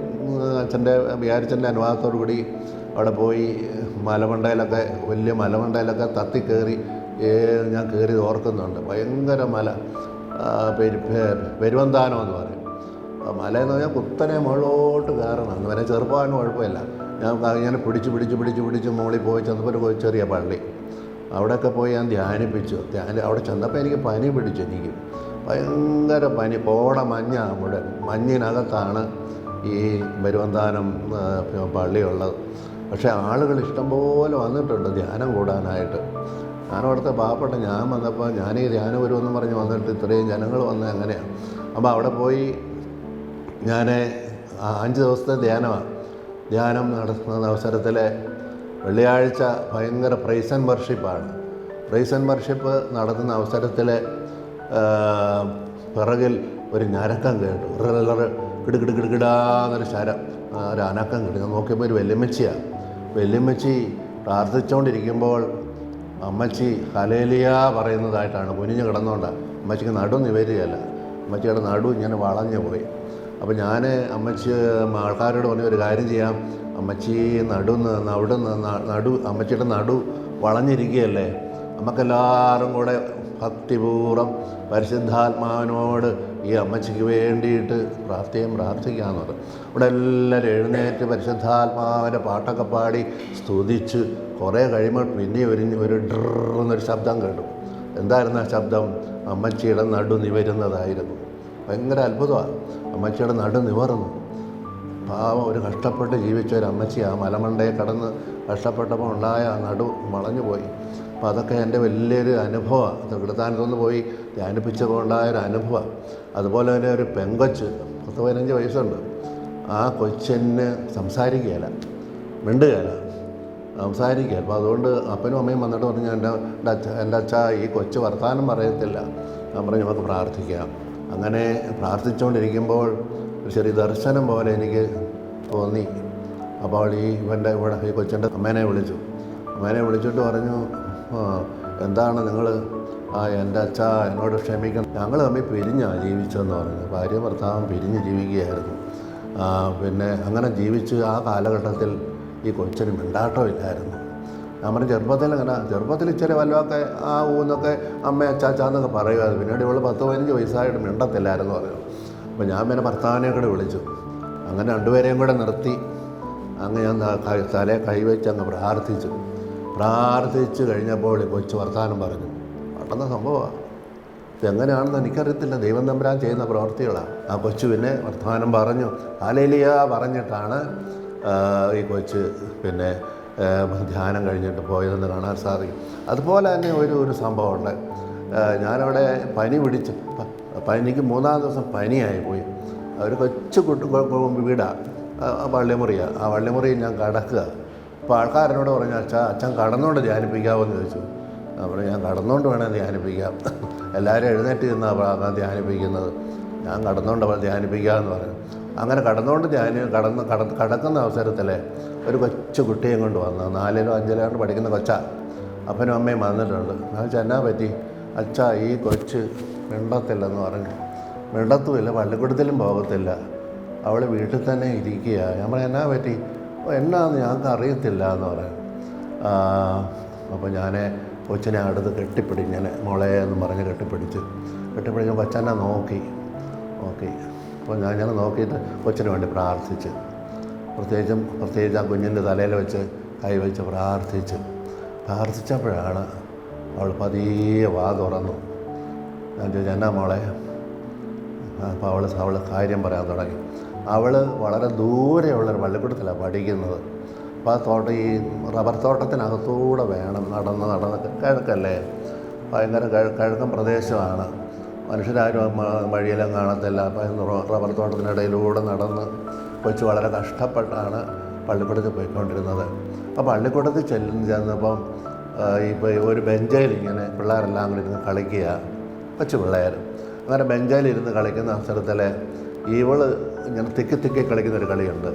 വികാരിച്ചൻ്റെ അനുവാദത്തോടു കൂടി അവിടെ പോയി വലിയ മലമണ്ടയിലൊക്കെ തത്തിക്കയറി ഞാൻ കയറി ഓർക്കുന്നുണ്ട്. ഭയങ്കര മല, പെരുവന്താനം എന്ന് പറയും. മലയെന്ന് പറഞ്ഞാൽ കുത്തനെ മുകളിലോട്ട് കയറണം. അങ്ങനെ ചെറുപ്പമാനും കുഴപ്പമില്ല. ഞാൻ പിടിച്ച് മുകളിൽ പോയി ചെന്നപ്പോൾ ഒരു ചെറിയ പള്ളി, അവിടെയൊക്കെ പോയി ഞാൻ ധ്യാനിപ്പിച്ചു. അവിടെ ചെന്നപ്പോൾ എനിക്ക് പനി പിടിച്ചു. എനിക്ക് ഭയങ്കര പനി, മഞ്ഞ മുഴുവൻ. മഞ്ഞിനകത്താണ് ഈ പെരുവന്താനം പള്ളിയുള്ളത്. പക്ഷേ ആളുകൾ ഇഷ്ടംപോലെ വന്നിട്ടുണ്ട് ധ്യാനം കൂടാനായിട്ട്. ഞാനവിടുത്തെ പാവപ്പെട്ട ഞാൻ വന്നപ്പോൾ ഞാനീ ധ്യാനം വരുമെന്നും പറഞ്ഞ് വന്നിട്ട് ഇത്രയും ജനങ്ങൾ വന്നത് എങ്ങനെയാണ്. അപ്പോൾ അവിടെ പോയി ഞാൻ 5 ദിവസത്തെ ധ്യാനം നടത്തുന്ന അവസരത്തിൽ വെള്ളിയാഴ്ച ഭയങ്കര പ്രൈസ് ആൻഡ് വർഷിപ്പാണ്. പ്രൈസ് ആൻഡ് വർഷിപ്പ് നടത്തുന്ന അവസരത്തിൽ പിറകിൽ ഒരു ഞരക്കം കേട്ടു. കിടുകിടാന്നൊരു ഒരു അനക്കം കേട്ടു. ഞാൻ നോക്കിയപ്പോൾ ഒരു വെല്ലുമ്മച്ചി പ്രാർത്ഥിച്ചുകൊണ്ടിരിക്കുമ്പോൾ അമ്മച്ചി ഹല്ലേലൂയ പറയുന്നതായിട്ടാണ്. കുനിഞ്ഞ് കിടന്നുകൊണ്ടാണ്. അമ്മച്ചിക്ക് നടു നിവരുകയല്ല, അമ്മച്ചിയുടെ നടു ഇങ്ങനെ വളഞ്ഞു പോയി. അപ്പോൾ ഞാൻ ആൾക്കാരോട് പറഞ്ഞ ഒരു കാര്യം ചെയ്യാം, അമ്മച്ചി അമ്മച്ചിയുടെ നടു വളഞ്ഞിരിക്കുകയല്ലേ, നമുക്കെല്ലാവരും കൂടെ ഭക്തിപൂർവ്വം പരിശുദ്ധാത്മാവിനോട് ഈ അമ്മച്ചിക്ക് വേണ്ടിയിട്ട് പ്രാർത്ഥിക്കാമെന്ന് പറഞ്ഞു. ഇവിടെ എല്ലാവരും എഴുന്നേറ്റ് പരിശുദ്ധാത്മാവിൻ്റെ പാട്ടൊക്കെ പാടി സ്തുതിച്ച് കുറേ കഴിയുമ്പോൾ പിന്നെ ഒരു ഡ്രെന്നൊരു ശബ്ദം കേട്ടു. എന്തായിരുന്നു ആ ശബ്ദം? അമ്മച്ചിയുടെ നടു നിവരുന്നതായിരുന്നു. ഭയങ്കര അത്ഭുതമാണ്. അമ്മച്ചിയുടെ നടു നിവർന്നു. പാവം ഒരു കഷ്ടപ്പെട്ട് ജീവിച്ച ഒരു അമ്മച്ചി ആ മലമണ്ടയെ കടന്ന് കഷ്ടപ്പെട്ടപ്പോൾ ഉണ്ടായ ആ നടു വളഞ്ഞു പോയി. അപ്പോൾ അതൊക്കെ എൻ്റെ വലിയൊരു അനുഭവമാണ്. തൃക്കൃത്താനത്തൊന്ന് പോയി ധ്യാനിപ്പിച്ചപ്പോൾ ഉണ്ടായൊരു അനുഭവമാണ്. അതുപോലെ തന്നെ ഒരു പെങ്കൊച്ച് 10-15 വയസ്സുണ്ട്. ആ കൊച്ചിന് സംസാരിക്കുകയില്ല, മിണ്ടുകയില്ല, സംസാരിക്കുക. അപ്പോൾ അതുകൊണ്ട് അപ്പനും അമ്മയും വന്നിട്ട് പറഞ്ഞു, എൻ്റെ അച്ഛ ഈ കൊച്ച് വർത്തമാനം പറയത്തില്ല. ഞാൻ പറഞ്ഞു നമുക്ക് പ്രാർത്ഥിക്കാം. അങ്ങനെ പ്രാർത്ഥിച്ചുകൊണ്ടിരിക്കുമ്പോൾ ഒരു ചെറിയ ദർശനം പോലെ എനിക്ക് തോന്നി. അപ്പോൾ ഈ കൊച്ചിൻ്റെ അമ്മേനെ വിളിച്ചു. അമ്മേനെ വിളിച്ചിട്ട് പറഞ്ഞു, എന്താണ് നിങ്ങൾ എൻ്റെ അച്ഛ എന്നോട് ക്ഷമിക്കണം, ഞങ്ങൾ തമ്മിൽ പിരിഞ്ഞാണ് ജീവിച്ചതെന്ന് പറഞ്ഞു. ഭാര്യ ഭർത്താവും പിരിഞ്ഞ് ജീവിക്കുകയായിരുന്നു. പിന്നെ അങ്ങനെ ജീവിച്ച് ആ കാലഘട്ടത്തിൽ ഈ കൊച്ചിന് മിണ്ടാട്ടമില്ലായിരുന്നു. നമ്മൾ ചെറുപ്പത്തിൽ ഇച്ചിരി വല്ലതൊക്കെ ആ ഊന്നൊക്കെ അമ്മ അച്ചാച്ചാന്നൊക്കെ പറയുമായിരുന്നു. പിന്നീട് ഇവൾ 10-15 വയസ്സായിട്ട് മിണ്ടത്തില്ലായിരുന്നു പറഞ്ഞു. അപ്പോൾ ഞാൻ പിന്നെ ഭർത്താവിനെ കൂടെ വിളിച്ചു. അങ്ങനെ രണ്ടുപേരെയും കൂടെ നിർത്തി അങ്ങ് ഞാൻ തലയെ കൈവച്ച് അങ്ങ് പ്രാർത്ഥിച്ച് കഴിഞ്ഞപ്പോൾ കൊച്ചു വർത്തമാനം പറഞ്ഞു. പെട്ടെന്ന് സംഭവമാണ്. ഇതെങ്ങനെയാണെന്ന് എനിക്കറിയത്തില്ല. ദൈവം തമ്പുരാൻ ചെയ്യുന്ന പ്രവൃത്തികളാണ്. ആ കൊച്ചു പിന്നെ വർത്തമാനം പറഞ്ഞു, ഹല്ലേലൂയ പറഞ്ഞിട്ടാണ് ഈ കൊച്ച് പിന്നെ ധ്യാനം കഴിഞ്ഞിട്ട് പോയതെന്ന് കാണാൻ സാധിക്കും. അതുപോലെ തന്നെ ഒരു സംഭവമുണ്ട്. ഞാനവിടെ പനി പിടിച്ച് എനിക്ക് 3-ാം ദിവസം പനിയായിപ്പോയി. ഒരു കൊച്ചു വീടാണ്, വള്ളിമുറിയാണ്. ആ വള്ളിമുറിയിൽ ഞാൻ കിടക്കുക. അപ്പോൾ ആൾക്കാരനോട് പറഞ്ഞു, അച്ഛൻ കടന്നുകൊണ്ട് ധ്യാനിപ്പിക്കാമോ എന്ന് ചോദിച്ചു. അപ്പോൾ ഞാൻ കടന്നുകൊണ്ട് വേണേൽ ധ്യാനിപ്പിക്കാം, എല്ലാവരും എഴുന്നേറ്റ് നിന്നാണ് ധ്യാനിപ്പിക്കുന്നത്, ഞാൻ കടന്നുകൊണ്ട് ധ്യാനിപ്പിക്കാമെന്ന് പറഞ്ഞു. അങ്ങനെ കടന്നുകൊണ്ട് കടക്കുന്ന അവസരത്തിൽ ഒരു കൊച്ചു കുട്ടിയും കൊണ്ട് വന്നു. 4-ലോ 5-ലോ കൊണ്ട് പഠിക്കുന്ന കൊച്ചാണ്. അപ്പനും അമ്മയും വന്നിട്ടുണ്ട്. ഞാൻ ചെന്നാ പറ്റി, അച്ഛാ ഈ കൊച്ച് മിണ്ടത്തില്ലെന്ന് പറഞ്ഞു. മിണ്ടത്തുമില്ല, പള്ളിക്കൂടത്തിലും പോകത്തില്ല, അവൾ വീട്ടിൽ തന്നെ ഇരിക്കുക. ഞാൻ പറഞ്ഞു എന്നാ പറ്റി? എന്നാന്ന് ഞങ്ങൾക്ക് അറിയത്തില്ല എന്ന് പറയും. അപ്പോൾ ഞാൻ കൊച്ചിനെ അടുത്ത് കെട്ടിപ്പിടിങ്ങനെ മോളെ എന്ന് പറഞ്ഞ് കെട്ടിപ്പിടിച്ച് കൊച്ചനെ നോക്കി. അപ്പോൾ ഞാൻ നോക്കിയിട്ട് കൊച്ചിന് വേണ്ടി പ്രാർത്ഥിച്ച്, പ്രത്യേകിച്ച് ആ കുഞ്ഞിൻ്റെ തലയിൽ വെച്ച് കൈവച്ച് പ്രാർത്ഥിച്ചപ്പോഴാണ് അവൾ പതിയെ വാ തുറന്നു. ഞാൻ ചോദിച്ചു എന്നാ മോളെ? അപ്പോൾ അവൾ കാര്യം പറയാൻ തുടങ്ങി. അവൾ വളരെ ദൂരെയുള്ളൊരു പള്ളിക്കൂടത്തിലാണ് പഠിക്കുന്നത്. അപ്പോൾ ഈ റബ്ബർ തോട്ടത്തിനകത്തൂടെ വേണം നടന്ന് കിഴക്കല്ലേ, ഭയങ്കര കിഴക്കൻ പ്രദേശമാണ്. മനുഷ്യരാരും വഴിയെല്ലാം കാണത്തില്ല. അപ്പം റബ്ബർ തോട്ടത്തിനിടയിലൂടെ നടന്ന് കൊച്ച് വളരെ കഷ്ടപ്പെട്ടാണ് പള്ളിക്കൂടത്തിൽ പോയിക്കൊണ്ടിരുന്നത്. അപ്പോൾ പള്ളിക്കൂടത്തിൽ ചെന്നപ്പം ഇപ്പോൾ ഒരു ബെഞ്ചയിൽ ഇങ്ങനെ പിള്ളേരെല്ലാം കൂടി ഇരുന്ന് കളിക്കുക, കൊച്ചു പിള്ളേർ. അങ്ങനെ ബെഞ്ചയിലിരുന്ന് കളിക്കുന്ന അവസരത്തിൽ ഇവള് ഇങ്ങനെ തിക്കി കളിക്കുന്നൊരു കളിയുണ്ട്.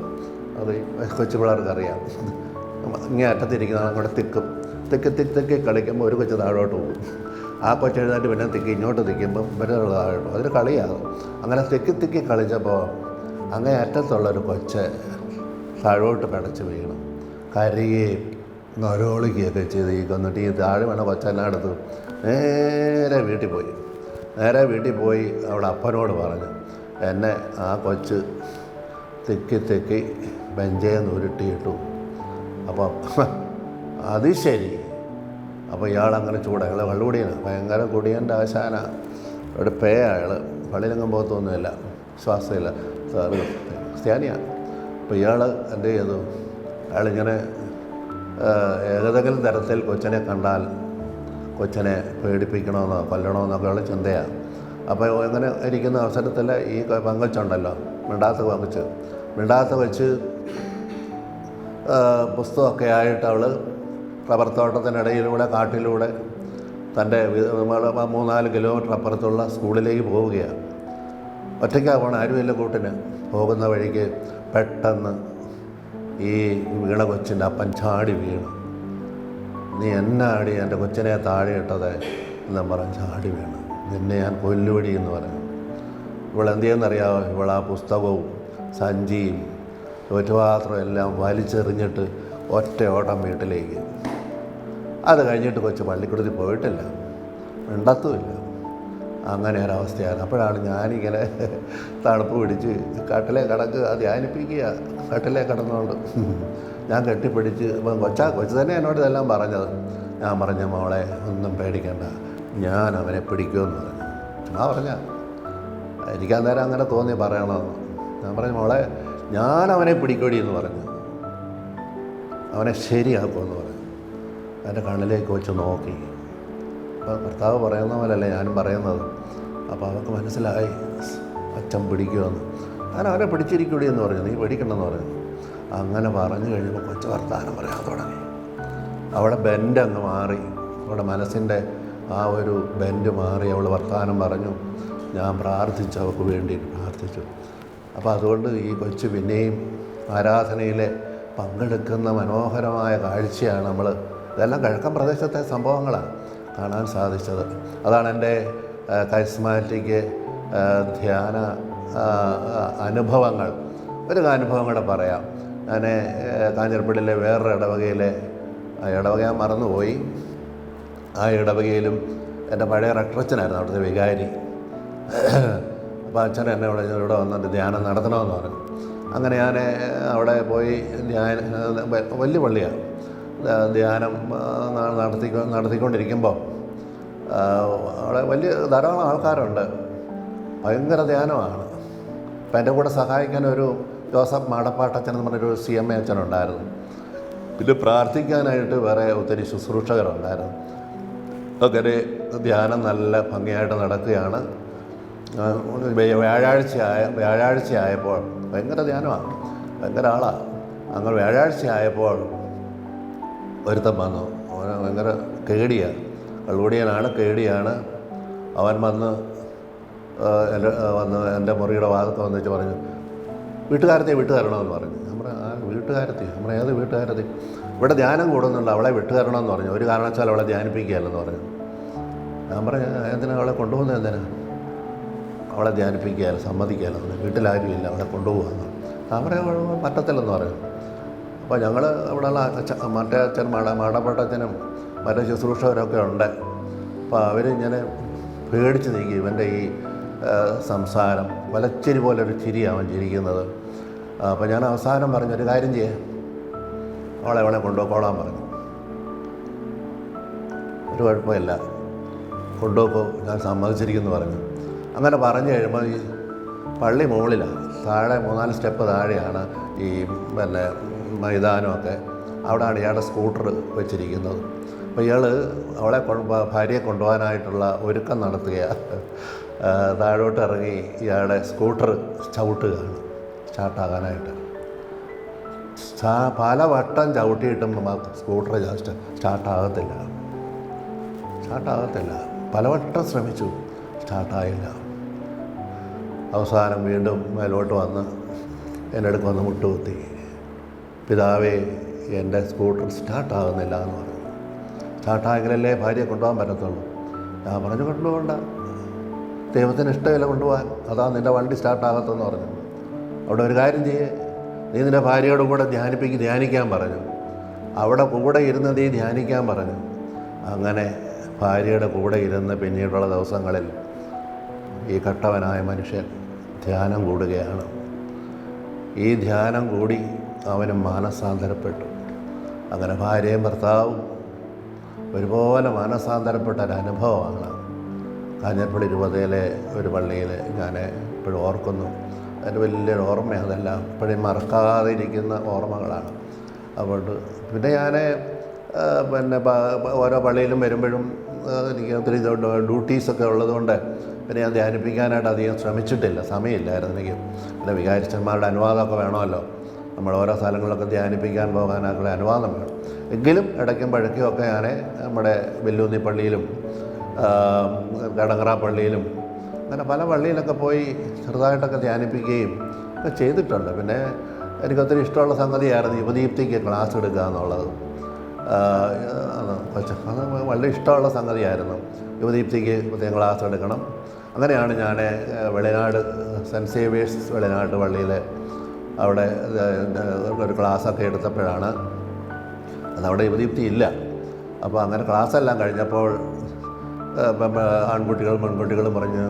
അത് കൊച്ചു പിള്ളേർക്കറിയാം. ഇങ്ങനെ അറ്റത്തിരിക്കുന്ന അങ്ങോട്ട് തിക്കി കളിക്കുമ്പോൾ ഒരു കൊച്ചു താഴോട്ട് പോകും. ആ കൊച്ചു എഴുതായിട്ട് പിന്നെ ഇങ്ങോട്ട് തിക്കുമ്പം ഇവരുടെ താഴോട്ട്, അതൊരു കളിയാണ്. അങ്ങനെ തിക്കി കളിച്ചപ്പോൾ അങ്ങേ അറ്റത്തുള്ളൊരു കൊച്ച് താഴോട്ട് പിടച്ച് വീണു, കരയുകയും നൊരോളിക്കുകയൊക്കെ ചെയ്ത് എന്നിട്ട് ഈ താഴെ വേണ കൊച്ചെല്ലാം എടുത്ത് നേരെ വീട്ടിൽ പോയി അവിടെ അപ്പനോട് പറഞ്ഞു, എന്നെ ആ കൊച്ച് തിക്കി ബെഞ്ചേന്ന് ഉരുട്ടിയിട്ടു. അപ്പം അത് ശരി. അപ്പോൾ ഇയാളങ്ങനെ അയാൾ കള്ളുകുടിയാണ്, ഭയങ്കര കുടിയൻ്റെ ആശാന, അവിടെ അയാൾ പള്ളിയിലെങ്ങും പോകത്തൊന്നുമില്ല, വിശ്വാസമില്ല, ക്രിസ്ത്യാനിയാണ്. അപ്പോൾ ഇയാൾ എന്ത് ചെയ്തു? അയാളിങ്ങനെ ഏതെങ്കിലും തരത്തിൽ കൊച്ചിനെ കണ്ടാൽ കൊച്ചിനെ പേടിപ്പിക്കണമെന്നോ കൊല്ലണമെന്നൊക്കെയുള്ള ചിന്തയാണ്. അപ്പോൾ ഇങ്ങനെ ഇരിക്കുന്ന അവസരത്തിൽ ഈ പങ്കൊച്ചുണ്ടല്ലോ, മിണ്ടാത്ത കൊച്ച് പുസ്തകമൊക്കെ ആയിട്ട് അവൾ റബ്ബർ തോട്ടത്തിനിടയിലൂടെ കാട്ടിലൂടെ തൻ്റെ 3-4 കിലോമീറ്റർ അപ്പുറത്തുള്ള സ്കൂളിലേക്ക് പോവുകയാണ്. ഒറ്റയ്ക്കാണ്, ആരുമില്ല കൂട്ടിന്. പോകുന്ന വഴിക്ക് പെട്ടെന്ന് ഈ വീണ കൊച്ചിൻ്റെ അപ്പൻ ചാടി വീണു. നീ എന്നാടി എൻ്റെ കൊച്ചിനെ താഴെ ഇട്ടത് എന്നും പറഞ്ഞ് ചാടി വീണു. നിന്നെ ഞാൻ കൊല്ലുപടി എന്ന് പറഞ്ഞു. ഇവളെന്ത് ചെയ്യുന്നറിയാമോ? ഇവൾ ആ പുസ്തകവും സഞ്ചിയും ഒറ്റപാത്രം എല്ലാം വലിച്ചെറിഞ്ഞിട്ട് ഒറ്റ ഓട്ടം വീട്ടിലേക്ക്. അത് കഴിഞ്ഞിട്ട് കൊച്ച് പള്ളിക്കൂടത്തിൽ പോയിട്ടില്ല. മിണ്ടത്തുമില്ല. അങ്ങനെ ഒരവസ്ഥയാണ്. അപ്പോഴാണ് ഞാനിങ്ങനെ തണുപ്പ് പിടിച്ച് കട്ടിലേ കിടക്കുക, ധ്യാനിപ്പിക്കുക, കട്ടിലേ കിടന്നുകൊണ്ട് ഞാൻ കെട്ടിപ്പിടിച്ച് ഇപ്പം കൊച്ചു തന്നെ എന്നോട് ഇതെല്ലാം പറഞ്ഞത്. ഞാൻ പറഞ്ഞ മോളെ ഒന്നും പേടിക്കണ്ട, ഞാൻ അവനെ പിടിക്കുമെന്ന് പറഞ്ഞു. ചുമ്മാ പറഞ്ഞ എനിക്കന്നേരം അങ്ങനെ തോന്നി പറയണമെന്ന്. ഞാൻ പറഞ്ഞു മോളെ ഞാൻ അവനെ പിടിക്കോടി എന്ന് പറഞ്ഞു, അവനെ ശരിയാക്കുമെന്ന് പറഞ്ഞു. എൻ്റെ കണ്ണിലേക്ക് വെച്ച് നോക്കി. അപ്പോൾ ഭർത്താവ് പറയുന്ന പോലെയല്ലേ ഞാനും പറയുന്നത്. അപ്പോൾ അവൾക്ക് മനസ്സിലായി അച്ഛൻ പിടിക്കുമെന്ന്. ഞാൻ അവനെ പിടിച്ചിരിക്കൂടി എന്ന് പറഞ്ഞു, നീ പിടിക്കണമെന്ന് പറഞ്ഞു. അങ്ങനെ പറഞ്ഞു കഴിഞ്ഞപ്പോൾ കൊച്ചു വർത്താനം പറയാൻ തുടങ്ങി. അവളെ ബെൻഡ് അങ്ങ് മാറി, അവളുടെ മനസ്സിൻ്റെ ആ ഒരു ബെൻഡ് മാറി അവൾ വർത്താനം പറഞ്ഞു. ഞാൻ പ്രാർത്ഥിച്ചു, അവൾക്ക് വേണ്ടി പ്രാർത്ഥിച്ചു. അപ്പോൾ അതുകൊണ്ട് ഈ കൊച്ചു പിന്നെയും ആരാധനയിൽ പങ്കെടുക്കുന്ന മനോഹരമായ കാഴ്ചയാണ് നമ്മൾ. ഇതെല്ലാം കിഴക്കൻ പ്രദേശത്തെ സംഭവങ്ങളാണ് കാണാൻ സാധിച്ചത്. അതാണ് എൻ്റെ കരിസ്മാറ്റിക് ധ്യാന അനുഭവങ്ങൾ. ഒരു അനുഭവം കൂടെ പറയാം. ഞാൻ കാഞ്ഞിരപ്പള്ളിയിലെ വേറൊരു ഇടവകയിലെ ഇടവക ഞാൻ മറന്നുപോയി. ആ ഇടവകയിലും എൻ്റെ പഴയ റെക്ടറച്ചനായിരുന്നു അവിടുത്തെ വികാരി. അപ്പോൾ അച്ഛൻ എന്നെ ഇവിടെ വന്നിട്ട് ധ്യാനം നടത്തണമെന്ന് പറഞ്ഞു. അങ്ങനെ ഞാൻ അവിടെ പോയി വലിയ പള്ളിയാണ്, ധ്യാനം നടത്തിക്കൊണ്ടിരിക്കുമ്പോൾ അവിടെ ധാരാളം ആൾക്കാരുണ്ട്, ഭയങ്കര ധ്യാനമാണ്. അപ്പം എൻ്റെ കൂടെ സഹായിക്കാൻ ഒരു ജോസഫ് മാടപ്പാട്ടച്ചൻ എന്ന് പറഞ്ഞൊരു CMA അച്ഛനുണ്ടായിരുന്നു. പിന്നെ പ്രാർത്ഥിക്കാനായിട്ട് വേറെ ഒത്തിരി ശുശ്രൂഷകരുണ്ടായിരുന്നു. അങ്ങനെ ധ്യാനം നല്ല ഭംഗിയായിട്ട് നടക്കുകയാണ്. വ്യാഴാഴ്ചയായപ്പോൾ ഭയങ്കര ധ്യാനമാണ്, ഭയങ്കര ആളാണ്. അങ്ങനെ വ്യാഴാഴ്ചയായപ്പോൾ ഒരുത്തൻ വന്നു. അവന് ഭയങ്കര കേടിയാണ്, കള്ളുകൂടിയനാണ്, കേടിയാണ്. അവൻ വന്ന് എൻ്റെ മുറിയുടെ വാതിൽക്ക് വന്നിട്ട് പറഞ്ഞു, വീട്ടുകാരത്തെ വിട്ടു തരണമെന്ന് പറഞ്ഞു. നമ്മുടെ ആ വീട്ടുകാരത്തി, നമ്മുടെ ഏത് വീട്ടുകാരത്തി? ഇവിടെ ധ്യാനം കൂടുന്നുണ്ട്, അവളെ വിട്ടു തരണമെന്ന് പറഞ്ഞു. ഒരു കാരണവശാലും അവളെ ധ്യാനിപ്പിക്കുകയല്ലെന്ന് പറഞ്ഞു. ഞാൻ പറഞ്ഞു എന്തിനാ അവളെ കൊണ്ടുപോകുന്നത്, എന്തിനാ അവളെ ധ്യാനിപ്പിക്കുകയല്ല, സമ്മതിക്കുകയല്ലെന്ന്, വീട്ടിലാരുമില്ല, അവളെ കൊണ്ടുപോകാമെന്ന്. ഞാൻ പറയാൻ പറ്റത്തില്ലെന്ന് പറഞ്ഞു. അപ്പോൾ ഞങ്ങൾ ഇവിടെയുള്ള മറ്റേ അച്ഛൻ മാടപ്പെട്ടച്ഛനും മറ്റേ ശുശ്രൂഷകരൊക്കെ ഉണ്ട്. അപ്പോൾ അവരിങ്ങനെ പേടിച്ച് നീക്കി. ഇവൻ്റെ ഈ സംസാരം വലച്ചിരി പോലെ ഒരു ചിരിയാണ് അവൻ ചിരിക്കുന്നത്. അപ്പോൾ ഞാൻ അവസാനം പറഞ്ഞു, ഒരു കാര്യം ചെയ്യേ, അവളെ കൊണ്ടുപോയിക്കോളാൻ പറഞ്ഞു. ഒരു കുഴപ്പമില്ല, കൊണ്ടുപോക്കോ, ഞാൻ സമ്മതിച്ചിരിക്കുന്നു പറഞ്ഞു. അങ്ങനെ പറഞ്ഞു കഴിയുമ്പോൾ ഈ പള്ളി മുകളിലാണ്, താഴെ 3-4 സ്റ്റെപ്പ് താഴെയാണ് ഈ പിന്നെ മൈതാനമൊക്കെ. അവിടെയാണ് ഇയാളുടെ സ്കൂട്ടർ വെച്ചിരിക്കുന്നത്. അപ്പോൾ ഇയാൾ അവളെ ഭാര്യയെ കൊണ്ടുപോകാനായിട്ടുള്ള ഒരുക്കം നടത്തുകയാണ്. താഴോട്ട് ഇറങ്ങി ഇയാളുടെ സ്കൂട്ടർ ചവിട്ടുകയാണ് സ്റ്റാർട്ടാകാനായിട്ട്. പല വട്ടം ചവിട്ടിയിട്ടും സ്കൂട്ടർ സ്റ്റാർട്ടാകത്തില്ല. പലവട്ടം ശ്രമിച്ചു, സ്റ്റാർട്ടായില്ല. അവസാനം വീണ്ടും മേലോട്ട് വന്ന് എൻ്റെ അടുക്ക് വന്ന് മുട്ടുകുത്തി, പിതാവേ എൻ്റെ സ്കൂട്ടർ സ്റ്റാർട്ടാകുന്നില്ല എന്ന് പറഞ്ഞു. സ്റ്റാർട്ടായെങ്കിലല്ലേ ഭാര്യയെ കൊണ്ടുപോകാൻ പറ്റത്തുള്ളൂ. ഞാൻ പറഞ്ഞു കൊണ്ടുപോകണ്ട, ദൈവത്തിന് ഇഷ്ടമില്ല കൊണ്ടുപോകാൻ, അതാ നിൻ്റെ വണ്ടി സ്റ്റാർട്ടാകത്തെന്ന് പറഞ്ഞു. അവിടെ ഒരു കാര്യം ചെയ്യേ, നീ നിൻ്റെ ഭാര്യയോടും കൂടെ ധ്യാനിക്കാൻ പറഞ്ഞു. അവിടെ കൂടെ ഇരുന്ന് നീ ധ്യാനിക്കാൻ പറഞ്ഞു. അങ്ങനെ ഭാര്യയുടെ കൂടെ ഇരുന്ന് പിന്നീടുള്ള ദിവസങ്ങളിൽ ഈ കട്ടവനായ മനുഷ്യൻ ധ്യാനം കൂടുകയാണ്. ഈ ധ്യാനം കൂടി അവന് മാനസാന്തരപ്പെട്ടു. അങ്ങനെ ഭാര്യയും ഭർത്താവും ഒരുപോലെ മാനസാന്തരപ്പെട്ട ഒരനുഭവമാണ്. കാഞ്ഞിരപ്പള്ളി രൂപതയിലെ ഒരു പള്ളിയിൽ ഞാൻ ഇപ്പോഴും ഓർക്കുന്നു. അതിൻ്റെ വലിയൊരു ഓർമ്മയാണ്. അതെല്ലാം ഇപ്പോഴും മറക്കാതെ ഇരിക്കുന്ന ഓർമ്മകളാണ്. അതുകൊണ്ട് പിന്നെ ഞാൻ പിന്നെ ഓരോ പള്ളിയിലും വരുമ്പോഴും എനിക്ക് ഒത്തിരി ഡ്യൂട്ടീസൊക്കെ ഉള്ളതുകൊണ്ട് പിന്നെ ഞാൻ ധ്യാനിപ്പിക്കാനായിട്ട് അധികം ശ്രമിച്ചിട്ടില്ല, സമയമില്ലായിരുന്നു എനിക്ക്. പിന്നെ വികാരിച്ചന്മാരുടെ അനുവാദമൊക്കെ വേണമല്ലോ, നമ്മൾ ഓരോ സ്ഥലങ്ങളിലൊക്കെ ധ്യാനിപ്പിക്കാൻ പോകാനൊക്കെ അനുവാദം വേണം. എങ്കിലും ഇടയ്ക്കും പഴയ്ക്കുമൊക്കെ ഞാൻ നമ്മുടെ വെല്ലൂന്നി പള്ളിയിലും കടങ്ങറ പള്ളിയിലും അങ്ങനെ പല പള്ളിയിലൊക്കെ പോയി ചെറുതായിട്ടൊക്കെ ധ്യാനിപ്പിക്കുകയും ഒക്കെ ചെയ്തിട്ടുണ്ട്. പിന്നെ എനിക്കൊത്തിരി ഇഷ്ടമുള്ള സംഗതിയായിരുന്നു യുവദീപ്തിക്ക് ക്ലാസ് എടുക്കുക എന്നുള്ളത്. അത് വളരെ ഇഷ്ടമുള്ള സംഗതിയായിരുന്നു. യുവദീപ്തിക്ക് പ്രത്യേകം ക്ലാസ് എടുക്കണം. അങ്ങനെയാണ് ഞാൻ വെളിനാട് സെൻറ്റ് സേവിയേഴ്സ് വെളിനാട് പള്ളിയിൽ അവിടെ ഒരു ക്ലാസ്സൊക്കെ എടുത്തപ്പോഴാണ്, അതവിടെ യുവദീപ്തി ഇല്ല. അപ്പോൾ അങ്ങനെ ക്ലാസ്സെല്ലാം കഴിഞ്ഞപ്പോൾ ആൺകുട്ടികളും പെൺകുട്ടികളും പറഞ്ഞു,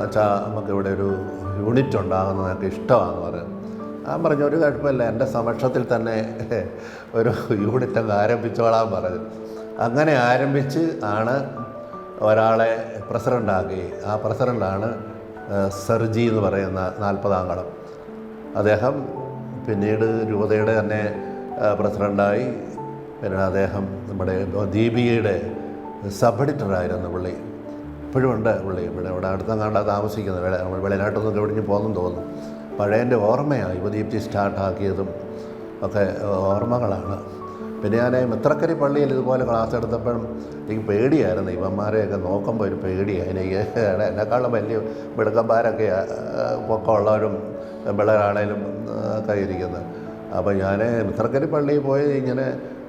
അച്ഛാ നമുക്ക് ഇവിടെ ഒരു യൂണിറ്റ് ഉണ്ടാകുന്നത് ഞങ്ങൾക്ക് ഇഷ്ടമാണെന്ന് പറഞ്ഞു. ഞാൻ പറഞ്ഞു ഒരു കുഴപ്പമില്ല, എൻ്റെ സമക്ഷത്തിൽ തന്നെ ഒരു യൂണിറ്റ് അങ്ങ് ആരംഭിച്ചോളാൻ പറഞ്ഞു. അങ്ങനെ ആരംഭിച്ച് ആണ് ഒരാളെ പ്രസിഡൻ്റാക്കി. ആ പ്രസിഡൻ്റാണ് സർജി എന്ന് പറയുന്ന 40-ാം കടം. അദ്ദേഹം പിന്നീട് രൂപതയുടെ തന്നെ പ്രസിഡൻ്റായി. പിന്നെ അദ്ദേഹം നമ്മുടെ ദീപികയുടെ സബ് എഡിറ്ററായിരുന്നു പുള്ളി. ഇപ്പോഴും ഉണ്ട് പുള്ളി. ഇവിടെ അടുത്തെങ്ങാണ്ടാ താമസിക്കുന്നത്. വെളിനാട്ടൊന്നും എവിടെയും പോകുന്നു തോന്നുന്നു. പഴയൻ്റെ ഓർമ്മയാണ് യുവദീപ്തി സ്റ്റാർട്ടാക്കിയതും ഒക്കെ ഓർമ്മകളാണ്. പിന്നെ ഞാൻ മിത്രക്കരി പള്ളിയിൽ ഇതുപോലെ ക്ലാസ് എടുത്തപ്പോഴും എനിക്ക് പേടിയായിരുന്നു. ഇവന്മാരെയൊക്കെ നോക്കുമ്പോൾ ഒരു പേടിയാണ് എനിക്ക്. എന്നെക്കാളും വലിയ മിടുക്കന്മാരൊക്കെ പൊക്കമുള്ളവരും പിള്ളേരാണേലും ഒക്കെ ഇരിക്കുന്നത്. അപ്പോൾ ഞാൻ മിത്രക്കരി പള്ളിയിൽ പോയി ഇങ്ങനെ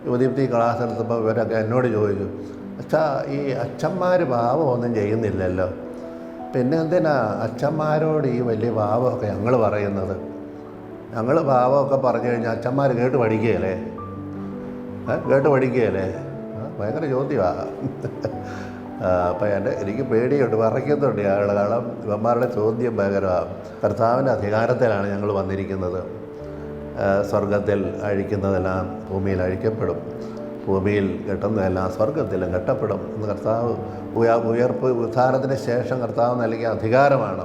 യുവദീപ്തി ക്ലാസ് എടുത്തപ്പോൾ ഇവരൊക്കെ എന്നോട് ചോദിച്ചു, അച്ഛാ ഈ അച്ഛന്മാർ പാവമൊന്നും ചെയ്യുന്നില്ലല്ലോ, പിന്നെ എന്തിനാ അച്ഛന്മാരോട് ഈ വലിയ പാവമൊക്കെ ഞങ്ങൾ പറയുന്നത്? ഞങ്ങൾ പാവമൊക്കെ പറഞ്ഞു കഴിഞ്ഞാൽ അച്ഛന്മാർ കേട്ട് പഠിക്കുകയല്ലേ? കേട്ട് പഠിക്കുകയല്ലേ? ഭയങ്കര ചോദ്യമാണ്. അപ്പം എനിക്ക് പേടിയുണ്ട്, വിറയ്ക്കുന്നുണ്ട് ആളുകൾ. കാരണം ഇവന്മാരുടെ ചോദ്യം ഭയങ്കരമാണ്. കർത്താവിൻ്റെ അധികാരത്തിലാണ് ഞങ്ങൾ വന്നിരിക്കുന്നത്. സ്വർഗത്തിൽ അഴിക്കുന്നതെല്ലാം ഭൂമിയിൽ അഴിക്കപ്പെടും, ഭൂമിയിൽ കെട്ടുന്നതെല്ലാം സ്വർഗത്തിലും കെട്ടപ്പെടും എന്ന് കർത്താവ് ഉയർപ്പ് ഉദ്ധാരത്തിന് ശേഷം കർത്താവ് നൽകിയ അധികാരമാണ്.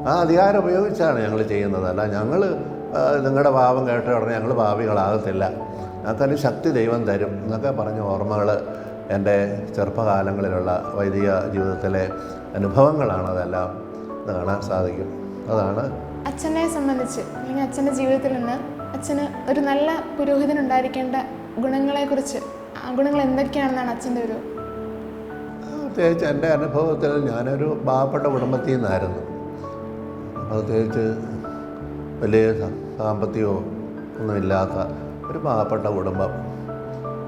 ആ അധികാരം ഉപയോഗിച്ചാണ് ഞങ്ങൾ ചെയ്യുന്നത്. അല്ല ഞങ്ങൾ നിങ്ങളുടെ പാപം കേട്ട ഉടനെ ഞങ്ങൾ പാപികളാകത്തില്ല, ഞങ്ങൾക്കതിന് ശക്തി ദൈവം തരും എന്നൊക്കെ പറഞ്ഞ ഓർമ്മകൾ എൻ്റെ ചെറുപ്പകാലങ്ങളിലുള്ള വൈദിക ജീവിതത്തിലെ അനുഭവങ്ങളാണ്. അതെല്ലാം കാണാൻ സാധിക്കും. അതാണ് അച്ഛനെ സംബന്ധിച്ച് അല്ലെങ്കിൽ അച്ഛൻ്റെ ജീവിതത്തിൽ നിന്ന് അച്ഛന് ഒരു നല്ല പുരോഹിതനുണ്ടായിരിക്കേണ്ട ഗുണങ്ങളെക്കുറിച്ച്, ആ ഗുണങ്ങൾ എന്തൊക്കെയാണെന്നാണ് അച്ഛൻ്റെ ഒരു? പ്രത്യേകിച്ച് എൻ്റെ അനുഭവത്തിൽ ഞാനൊരു പാവപ്പെട്ട കുടുംബത്തിൽ നിന്നായിരുന്നു. പ്രത്യേകിച്ച് വലിയ സാമ്പത്തികമോ ഒന്നുമില്ലാത്ത ഒരു പാവപ്പെട്ട കുടുംബം.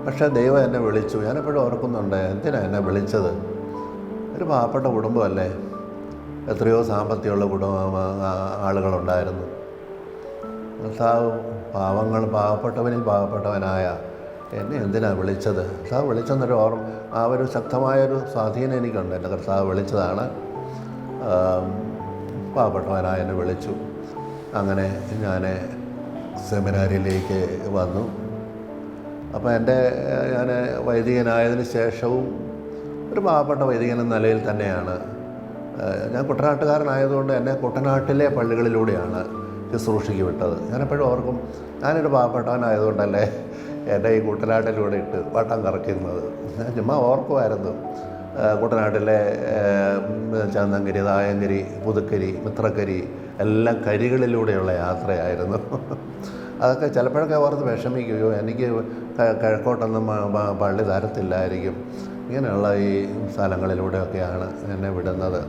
പക്ഷേ ദൈവം എന്നെ വിളിച്ചു. ഞാനെപ്പോഴും ഓർക്കുന്നുണ്ട്, എന്തിനാണ് എന്നെ വിളിച്ചത്? ഒരു പാവപ്പെട്ട കുടുംബമല്ലേ, എത്രയോ സാമ്പത്തികമുള്ള ആളുകളുണ്ടായിരുന്നു. കർത്താവ് പാവപ്പെട്ടവനിൽ പാവപ്പെട്ടവനായ എന്നെ എന്തിനാണ് വിളിച്ചത്? കർത്താവ് വിളിച്ചെന്നൊരു ഓർമ്മ, ആ ഒരു ശക്തമായൊരു സ്വാധീനം എനിക്കുണ്ട്. എൻ്റെ കർത്താവ് വിളിച്ചതാണ്, പാവപ്പെട്ടവനായ എന്നെ വിളിച്ചു. അങ്ങനെ ഞാൻ സെമിനാരിയിലേക്ക് വന്നു. അപ്പോൾ ഞാൻ വൈദികനായതിന് ശേഷവും ഒരു പാവപ്പെട്ട വൈദികൻ എന്ന നിലയിൽ തന്നെയാണ്. ഞാൻ കുട്ടനാട്ടുകാരനായതുകൊണ്ട് എന്നെ കുട്ടനാട്ടിലെ പള്ളികളിലൂടെയാണ് ശുശ്രൂഷയ്ക്ക് വിട്ടത്. ഞാനെപ്പോഴും ഓർക്കും, ഞാനൊരു പാവപ്പെട്ടവനായതുകൊണ്ടല്ലേ എന്നെ ഈ കുട്ടനാട്ടിലൂടെ ഇട്ട് വട്ടം കറക്കുന്നത്. ഞാൻ ചുമ്മാ ഓർക്കുമായിരുന്നു. കുട്ടനാട്ടിലെ ചന്ദൻകരി, തായങ്കരി, പുതുക്കരി, മിത്രക്കരി എല്ലാം കരികളിലൂടെയുള്ള യാത്രയായിരുന്നു. അതൊക്കെ ചിലപ്പോഴൊക്കെ ഓർത്ത് വിഷമിക്കുകയോ എനിക്ക് കിഴക്കോട്ടൊന്നും പള്ളി തരത്തില്ലായിരിക്കും. ഇങ്ങനെയുള്ള ഈ സ്ഥലങ്ങളിലൂടെയൊക്കെയാണ് എന്നെ വിടുന്നത്.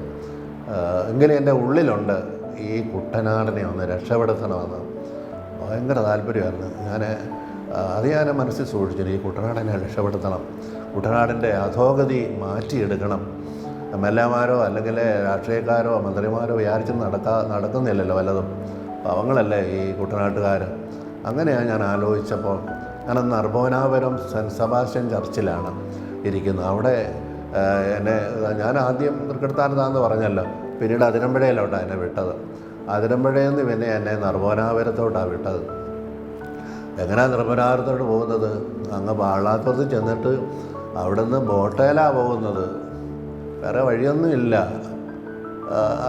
എങ്കിലും എൻ്റെ ഉള്ളിലുണ്ട് ഈ കുട്ടനാടിനെ ഒന്ന് രക്ഷപ്പെടുത്തണമെന്ന് ഭയങ്കര താല്പര്യമായിരുന്നു. ഞാൻ മനസ്സിൽ സൂക്ഷിച്ചിട്ട് ഈ കുട്ടനാടിനെ രക്ഷപ്പെടുത്തണം, കുട്ടനാടിൻ്റെ അധോഗതി മാറ്റിയെടുക്കണം. എംഎൽഎമാരോ അല്ലെങ്കിൽ രാഷ്ട്രീയക്കാരോ മന്ത്രിമാരോ വിചാരിച്ച് നടക്കുന്നില്ലല്ലോ വല്ലതും, പാവങ്ങളല്ലേ ഈ കുട്ടനാട്ടുകാർ. അങ്ങനെയാണ് ഞാൻ ആലോചിച്ചപ്പോൾ ഞാനന്ന് അർബോനാപുരം സെൻറ്റ് സെബാസ്റ്റ്യൻ ചർച്ചിലാണ് ഇരിക്കുന്നത്. അവിടെ ഞാൻ ആദ്യം തൃക്കടത്താനത്താന്ന് പറഞ്ഞല്ലോ, പിന്നീട് അതിരമ്പുഴയിലോട്ടാണ് എന്നെ വിട്ടത്. അതിരമ്പുഴയിൽ നിന്ന് പിന്നെ എന്നെ നർമ്മോനാപുരത്തോട്ടാണ് വിട്ടത്. എങ്ങനെയാണ് നർമ്മോനാപുരത്തോട്ട് പോകുന്നത്? അങ്ങ് പാളാത്തോത്ത് ചെന്നിട്ട് അവിടെ നിന്ന് ബോട്ടയിലാണ് പോകുന്നത്, വേറെ വഴിയൊന്നുമില്ല.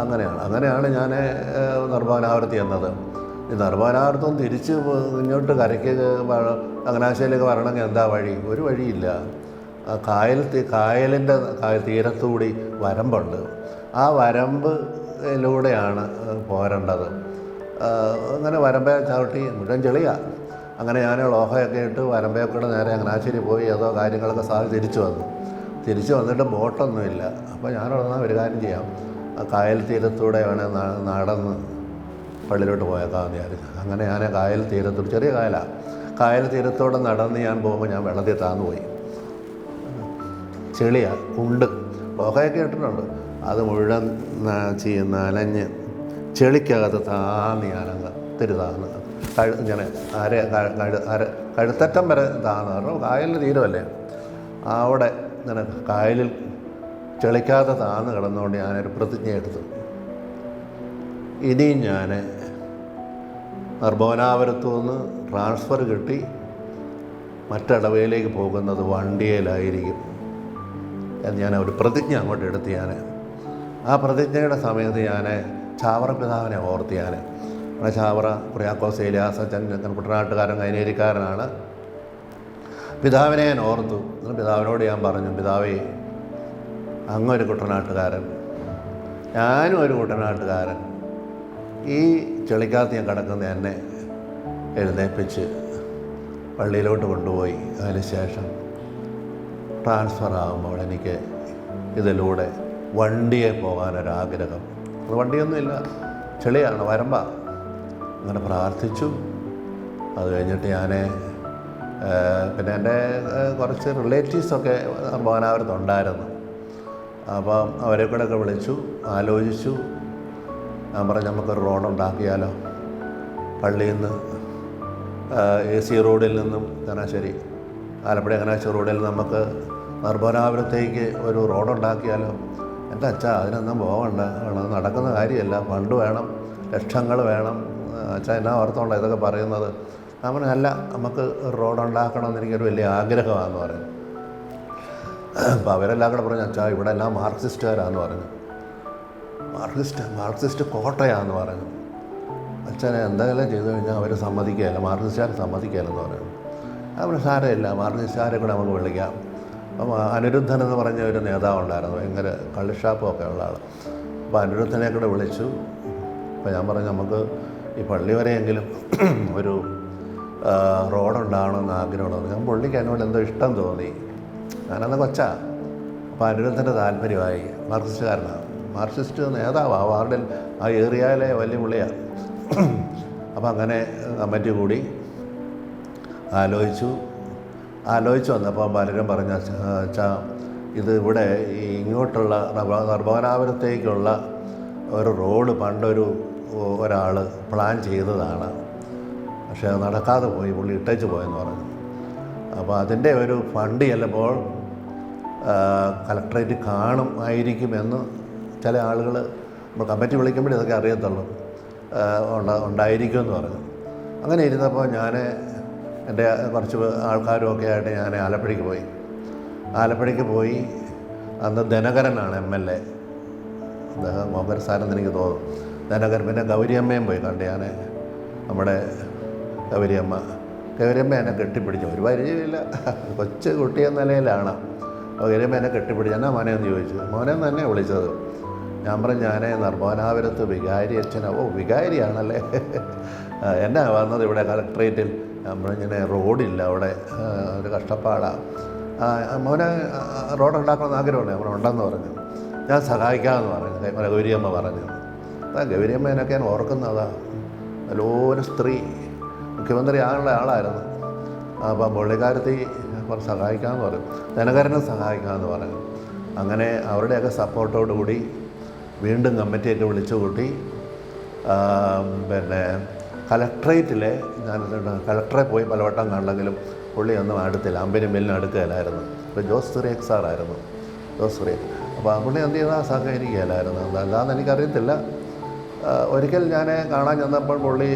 അങ്ങനെയാണ് ഞാൻ നർമ്മോനാപുരത്ത് ചെന്നത്. ഈ നർമ്മോനാപുരത്തും തിരിച്ച് ഇങ്ങോട്ട് കരയ്ക്ക് ചങ്ങനാശ്ശേരിയിലേക്ക് വരണമെങ്കിൽ എന്താ വഴി? ഒരു വഴിയില്ല. കായലിൻ്റെ തീരത്തുകൂടി വരമ്പുണ്ട്. ആ വരമ്പിലൂടെയാണ് പോരേണ്ടത്. അങ്ങനെ വരമ്പേ ചവിട്ടി മുഴുവൻ ചെളിയാണ്. അങ്ങനെ ഞാൻ ലോഹയൊക്കെ ഇട്ട് വരമ്പേക്കൂടെ നേരെ ചങ്ങനാശ്ശേരി പോയി ഏതോ കാര്യങ്ങളൊക്കെ തിരിച്ചു വന്നിട്ട് ബോട്ടൊന്നുമില്ല. അപ്പോൾ ഞാനോടൊന്നാ ഒരു കാര്യം ചെയ്യാം, ആ കായൽ തീരത്തൂടെ വേണേൽ നടന്ന് പള്ളിയിലോട്ട് പോയേക്കാമെന്ന് വിചാരിച്ചു. അങ്ങനെ ഞാൻ കായൽ തീരത്തോട്, ചെറിയ കായൽ തീരത്തോടെ നടന്ന് ഞാൻ പോകുമ്പോൾ ഞാൻ വെള്ളത്തിൽ താന്നുപോയി. ചെളിയാണ്, കുണ്ട്, ലോഹയൊക്കെ ഇട്ടിട്ടുണ്ട്. അത് മുഴുവൻ നനഞ്ഞ് ചെളിക്കകത്ത് ഞാനങ്ങ് തിരുതാന്ന് ഇങ്ങനെ കഴുത്തറ്റം വരെ താന്ന്. കാരണം കായലിന് തീരമല്ലേ, അവിടെ ഇങ്ങനെ കായലിൽ ചെളിക്കാതെ താന്ന് കിടന്നുകൊണ്ട് ഞാനൊരു പ്രതിജ്ഞ എടുത്തു. ഇനിയും ഞാൻ നർമ്മോനാപുരത്തു നിന്ന് ട്രാൻസ്ഫർ കിട്ടി മറ്റിടവയിലേക്ക് പോകുന്നത് വണ്ടിയിലായിരിക്കും എന്ന് ഞാൻ ഒരു പ്രതിജ്ഞ അങ്ങോട്ട് എടുത്ത്. ആ പ്രതിജ്ഞയുടെ സമയത്ത് ഞാൻ ചാവറ പിതാവിനെ ഓർത്ത്. നമ്മുടെ ചാവറ കുര്യാക്കോസ് ഏലിയാസ് അച്ഛൻ കുട്ടനാട്ടുകാരൻ കൈനേരിക്കാരനാണ്. പിതാവിനെ ഞാൻ ഓർത്തു. പിതാവിനോട് ഞാൻ പറഞ്ഞു, പിതാവേ, അങ്ങൊരു കുട്ടനാട്ടുകാരൻ, ഞാനും ഒരു കുട്ടനാട്ടുകാരൻ. ഈ ചെളിക്കകത്ത് ഞാൻ കിടക്കുന്ന എന്നെ എഴുന്നേൽപ്പിച്ച് പള്ളിയിലോട്ട് കൊണ്ടുപോയി. അതിനുശേഷം ട്രാൻസ്ഫർ ആകുമ്പോൾ എനിക്ക് ഇതിലൂടെ വണ്ടിയെ പോകാനൊരാഗ്രഹം. അത് വണ്ടിയൊന്നുമില്ല, ചെളിയാണ്, വരമ്പ. അങ്ങനെ പ്രാർത്ഥിച്ചു. അത് കഴിഞ്ഞിട്ട് ഞാൻ പിന്നെ എൻ്റെ കുറച്ച് റിലേറ്റീവ്സൊക്കെ ഭവനാവരത്തുണ്ടായിരുന്നു. അപ്പം അവരെ കൂടെയൊക്കെ വിളിച്ചു, ആലോചിച്ചു. ഞാൻ പറഞ്ഞു, നമുക്കൊരു റോഡുണ്ടാക്കിയാലോ, പള്ളിയിൽ നിന്ന് AC റോഡിൽ നിന്നും ചങ്ങനാശ്ശേരി, ആലപ്പുഴ ചങ്ങനാശ്ശേരി റോഡിൽ നമുക്ക് നർമ്മോനാപുരത്തേക്ക് ഒരു റോഡുണ്ടാക്കിയാലോ. എൻ്റെ അച്ഛാ, അതിനൊന്നും പോകണ്ട, നടക്കുന്ന കാര്യമല്ല, ഫണ്ട് വേണം, ലക്ഷങ്ങൾ വേണം. അച്ഛാ എന്നാ ഓർത്തോണ്ട ഇതൊക്കെ പറയുന്നത്? നമ്മൾ അല്ല, നമുക്ക് റോഡുണ്ടാക്കണമെന്ന് എനിക്കൊരു വലിയ ആഗ്രഹമാണെന്ന് പറഞ്ഞു. അപ്പോൾ അവരെല്ലാം കൂടെ പറഞ്ഞു, അച്ഛാ ഇവിടെ എല്ലാം മാർക്സിസ്റ്റുകാരാന്ന് പറഞ്ഞു. മാർക്സിസ്റ്റ് കോട്ടയാന്ന് പറഞ്ഞു. അച്ഛനെ എന്തെങ്കിലും ചെയ്തു കഴിഞ്ഞാൽ അവർ സമ്മതിക്കുകയില്ല, മാർക്സിസ്റ്റുകാർ സമ്മതിക്കുകയില്ലെന്ന് പറഞ്ഞു. അവർ സാരമില്ല, മാർക്സിസ്റ്റുകാരെ കൂടെ നമുക്ക് വിളിക്കാം. അപ്പം അനിരുദ്ധൻ എന്ന് പറഞ്ഞ ഒരു നേതാവുണ്ടായിരുന്നു, ഭയങ്കര കള്ളിഷാപ്പുമൊക്കെ ഉള്ള ആൾ. അപ്പോൾ അനിരുദ്ധനെ കൂടെ വിളിച്ചു. അപ്പോൾ ഞാൻ പറഞ്ഞു, നമുക്ക് ഈ പള്ളി വരെയെങ്കിലും ഒരു റോഡുണ്ടാകണമെന്ന് ആഗ്രഹമുള്ളത്. ഞാൻ പുള്ളിക്ക് എന്നോട് എന്തോ ഇഷ്ടം തോന്നി. ഞാനന്ന് കൊച്ചാ. അപ്പോൾ അനിരുദ്ധൻ്റെ താല്പര്യമായി. മാർക്സിസ്റ്റുകാരനാണ്, മാർക്സിസ്റ്റ് നേതാവാണ്, ആ വാർഡിൽ, ആ ഏരിയയിലെ വലിയ പുള്ളിയാണ്. അപ്പം അങ്ങനെ കമ്മിറ്റി കൂടി ആലോചിച്ച് വന്നപ്പോൾ പലരും പറഞ്ഞു, അച്ഛാ ഇത് ഇവിടെ ഈ ഇങ്ങോട്ടുള്ള നർമ്മോനാപുരത്തേക്കുള്ള ഒരു റോഡ് ഒരാൾ പ്ലാൻ ചെയ്തതാണ്, പക്ഷേ അത് നടക്കാതെ പോയി, പുള്ളി ഇട്ടേച്ച് പോയെന്ന് പറഞ്ഞു. അപ്പോൾ അതിൻ്റെ ഒരു ഫണ്ട് ചിലപ്പോൾ കലക്ട്രേറ്റ് ആയിരിക്കുമെന്ന് ചില ആളുകൾ നമ്മൾ കമ്മിറ്റി വിളിക്കുമ്പോഴേ ഇതൊക്കെ അറിയത്തുള്ളൂ, ഉണ്ടായിരിക്കുമെന്ന് പറഞ്ഞു. അങ്ങനെ ഇരുന്നപ്പോൾ ഞാൻ എൻ്റെ കുറച്ച് ആൾക്കാരുമൊക്കെ ആയിട്ട് ഞാൻ ആലപ്പുഴയ്ക്ക് പോയി. അന്ന് ധനകരനാണ് MLA, അദ്ദേഹം കോൺഗ്രസ്സാരെന്ന് എനിക്ക് തോന്നുന്നു. ധനകരൻ, പിന്നെ ഗൗരിയമ്മയും പോയി കണ്ട്. ഞാൻ നമ്മുടെ ഗൗരിയമ്മ എന്നെ കെട്ടിപ്പിടിച്ചു. ഒരു പരിചയമില്ല, കൊച്ചു കുട്ടിയെന്ന നിലയിലാണ്. ഗൗരിയമ്മ എന്നെ കെട്ടിപ്പിടിച്ചു. എന്നാ മോനെന്ന് ചോദിച്ചു. മോനെന്ന് തന്നെ വിളിച്ചത്. ഞാൻ പറഞ്ഞു, ഞാൻ നർമ്മോനാപുരത്ത് വികാരി അച്ഛനാ. ഓ, വികാരിയാണല്ലേ, എന്നാ വന്നത് ഇവിടെ കലക്ട്രേറ്റിൽ? ഞാൻ പറഞ്ഞു, ഇങ്ങനെ റോഡില്ല അവിടെ, ഒരു കഷ്ടപ്പാടാണ്. മോനെ റോഡുണ്ടാക്കണമെന്ന് ആഗ്രഹമുണ്ട്. നമ്മൾ ഉണ്ടെന്ന് പറഞ്ഞു. ഞാൻ സഹായിക്കാമെന്ന് പറഞ്ഞു ഗൗരിയമ്മ പറഞ്ഞു. ഗൗരിയമ്മേനൊക്കെ ഞാൻ ഓർക്കുന്നതാ, നല്ലൊരു സ്ത്രീ, മുഖ്യമന്ത്രി ആളുള്ള ആളായിരുന്നു. അപ്പം പുള്ളിക്കാരത്തി കുറച്ച് സഹായിക്കാമെന്ന് പറഞ്ഞു, ധനകരനും സഹായിക്കാമെന്ന് പറഞ്ഞു. അങ്ങനെ അവരുടെയൊക്കെ സപ്പോർട്ടോടു കൂടി വീണ്ടും കമ്മിറ്റിയൊക്കെ വിളിച്ചു കൂട്ടി. പിന്നെ കലക്ട്രേറ്റിലെ കലക്ടറെ പോയി പലവട്ടം കണ്ടെങ്കിലും പുള്ളി ഒന്നും അടുത്തില്ല, അമ്പനും മില്ലിനും അടുക്കുകയില്ലായിരുന്നു. ഇപ്പോൾ ജോസ് സുരേഖ് സാറായിരുന്നു, ജോസ് സുരേഖ്. അപ്പോൾ പുള്ളി എന്ത് ചെയ്താൽ സഹകരിക്കുകയില്ലായിരുന്നു, എന്താണെന്ന് എനിക്കറിയത്തില്ല. ഒരിക്കൽ ഞാൻ കാണാൻ ചെന്നപ്പോൾ പുള്ളി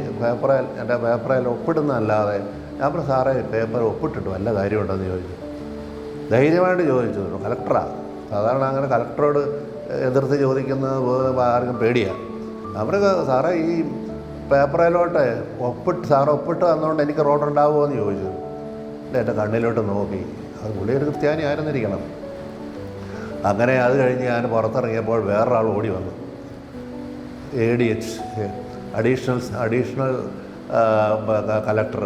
എൻ്റെ പേപ്പറിൽ ഒപ്പിടുന്നതല്ലാതെ, ഞാൻ പറഞ്ഞു, സാറേ പേപ്പർ ഒപ്പിട്ടിട്ട് വല്ല കാര്യമുണ്ടെന്ന് ചോദിച്ചു. ധൈര്യമായിട്ട് ചോദിച്ചു. കലക്ടറാണ്, സാധാരണ അങ്ങനെ കലക്ടറോട് എതിർത്ത് ചോദിക്കുന്നത് ആർക്കും പേടിയാണ്. അവർക്ക് സാറേ ഈ പേപ്പറിലോട്ട് സാറ് ഒപ്പിട്ട് തന്നുകൊണ്ട് എനിക്ക് റോഡുണ്ടാവുമോ എന്ന് ചോദിച്ചു. എൻ്റെ കണ്ണിലോട്ട് നോക്കി. അത് പുള്ളി ഒരു ക്രിസ്ത്യാനി ആയിരുന്നിരിക്കണം. അങ്ങനെ അത് കഴിഞ്ഞ് ഞാൻ പുറത്തിറങ്ങിയപ്പോൾ വേറൊരാൾ ഓടി വന്നു. ADH അഡീഷണൽ കലക്ടർ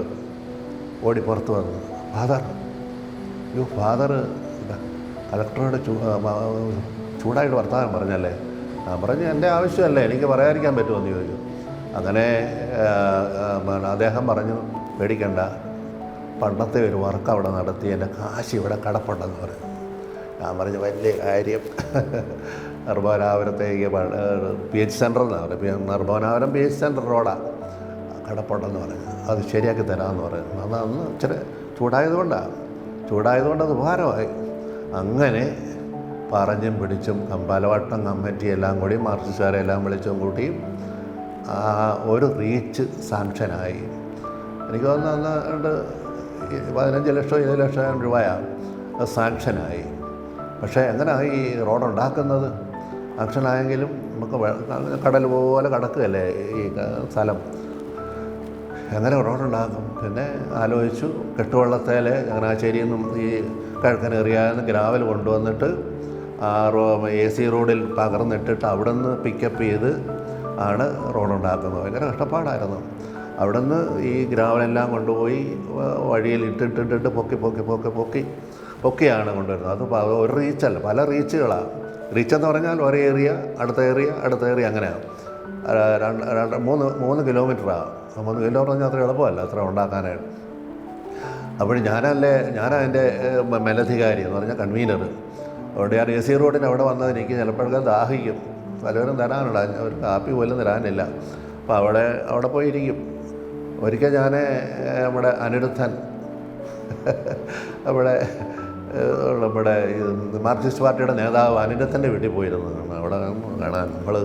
ഓടി പുറത്ത് വന്നു. ഫാദർ കലക്ടറോട് ചൂടായിട്ട് വർത്തമാനം പറഞ്ഞല്ലേ? ഞാൻ പറഞ്ഞു, എൻ്റെ ആവശ്യമല്ലേ, എനിക്ക് പറയാതിരിക്കാൻ പറ്റുമെന്ന് ചോദിച്ചു. അങ്ങനെ അദ്ദേഹം പറഞ്ഞു, പേടിക്കണ്ട, പണ്ടത്തെ ഒരു വർക്ക് അവിടെ നടത്തി, എൻ്റെ കാശ് ഇവിടെ കിടപ്പുണ്ടെന്ന് പറഞ്ഞു. ഞാൻ പറഞ്ഞു, വലിയ കാര്യം. നർമ്മോനാപുരത്തേക്ക് PH സെൻ്റർ എന്നാണ് പറയുക, നർമ്മോനാപുരം PH സെൻ്റർ റോഡാണ്, കിടപ്പുണ്ടെന്ന് പറഞ്ഞു. അത് ശരിയാക്കി തരാമെന്ന് പറഞ്ഞു. അന്ന് ഇച്ചിരി ചൂടായതുകൊണ്ട് അത് ഉപകാരമായി. അങ്ങനെ പറഞ്ഞും പിടിച്ചും പലവട്ടം കമ്മിറ്റി എല്ലാം കൂടി മാർക്സിസ്റ്റുകാരെ എല്ലാം വിളിച്ചും കൂട്ടി ഒരു റീച്ച് സാങ്ഷനായി. എനിക്ക് തോന്നുന്നു അന്ന് 15 ലക്ഷം 20 ലക്ഷം രൂപയാണ് സാങ്ഷനായി. പക്ഷേ എങ്ങനെയാണ് ഈ റോഡ് ഉണ്ടാക്കുന്നത്? സാങ്ഷനായെങ്കിലും നമുക്ക് കടൽ പോലെ കിടക്കുകയല്ലേ ഈ സ്ഥലം, എങ്ങനെ റോഡുണ്ടാക്കും? പിന്നെ ആലോചിച്ചു. കെട്ടുവള്ളത്തേൽ ചങ്ങനാശ്ശേരിയിൽ നിന്നും ഈ കിഴക്കനേറിയാന്ന് ഗ്രാവൽ കൊണ്ടുവന്നിട്ട് AC റോഡിൽ പകർന്നിട്ടിട്ട് അവിടെ നിന്ന് പിക്കപ്പ് ചെയ്ത് ആണ് റോഡുണ്ടാക്കുന്നത്. ഭയങ്കര കഷ്ടപ്പാടായിരുന്നു. അവിടെ നിന്ന് ഈ ഗ്രാവലെല്ലാം കൊണ്ടുപോയി വഴിയിൽ ഇട്ടിട്ടിട്ടിട്ട് പൊക്കിയാണ് കൊണ്ടുവരുന്നത്. അത് ഒരു റീച്ചല്ല, പല റീച്ചുകളാണ്. റീച്ചെന്ന് പറഞ്ഞാൽ ഒരു ഏരിയ അടുത്ത ഏരിയ അങ്ങനെയാണ്. 3 കിലോമീറ്ററാണ്. 3 കിലോമീറ്റർ പറഞ്ഞാൽ അത്ര എളുപ്പമല്ല അത്ര ഉണ്ടാക്കാനായിട്ട്. അപ്പോൾ ഞാനതിൻ്റെ മേലധികാരി എന്ന് പറഞ്ഞാൽ കൺവീനർ. അതുകൊണ്ട് ഞാൻ AC റോഡിന് അവിടെ വന്നത് എനിക്ക് ചിലപ്പോഴൊക്കെ ദാഹിക്കും, പലവരും തരാനുണ്ട്, ഒരു കാപ്പി പോലും തരാനില്ല. അപ്പോൾ അവിടെ പോയിരിക്കും. ഒരിക്കൽ ഞാൻ നമ്മുടെ അനിരുദ്ധൻ നമ്മുടെ മാർക്സിസ്റ്റ് പാർട്ടിയുടെ നേതാവ് അനിരുദ്ധൻ്റെ വീട്ടിൽ പോയിരുന്നു. അവിടെ കാണാൻ നമ്മൾ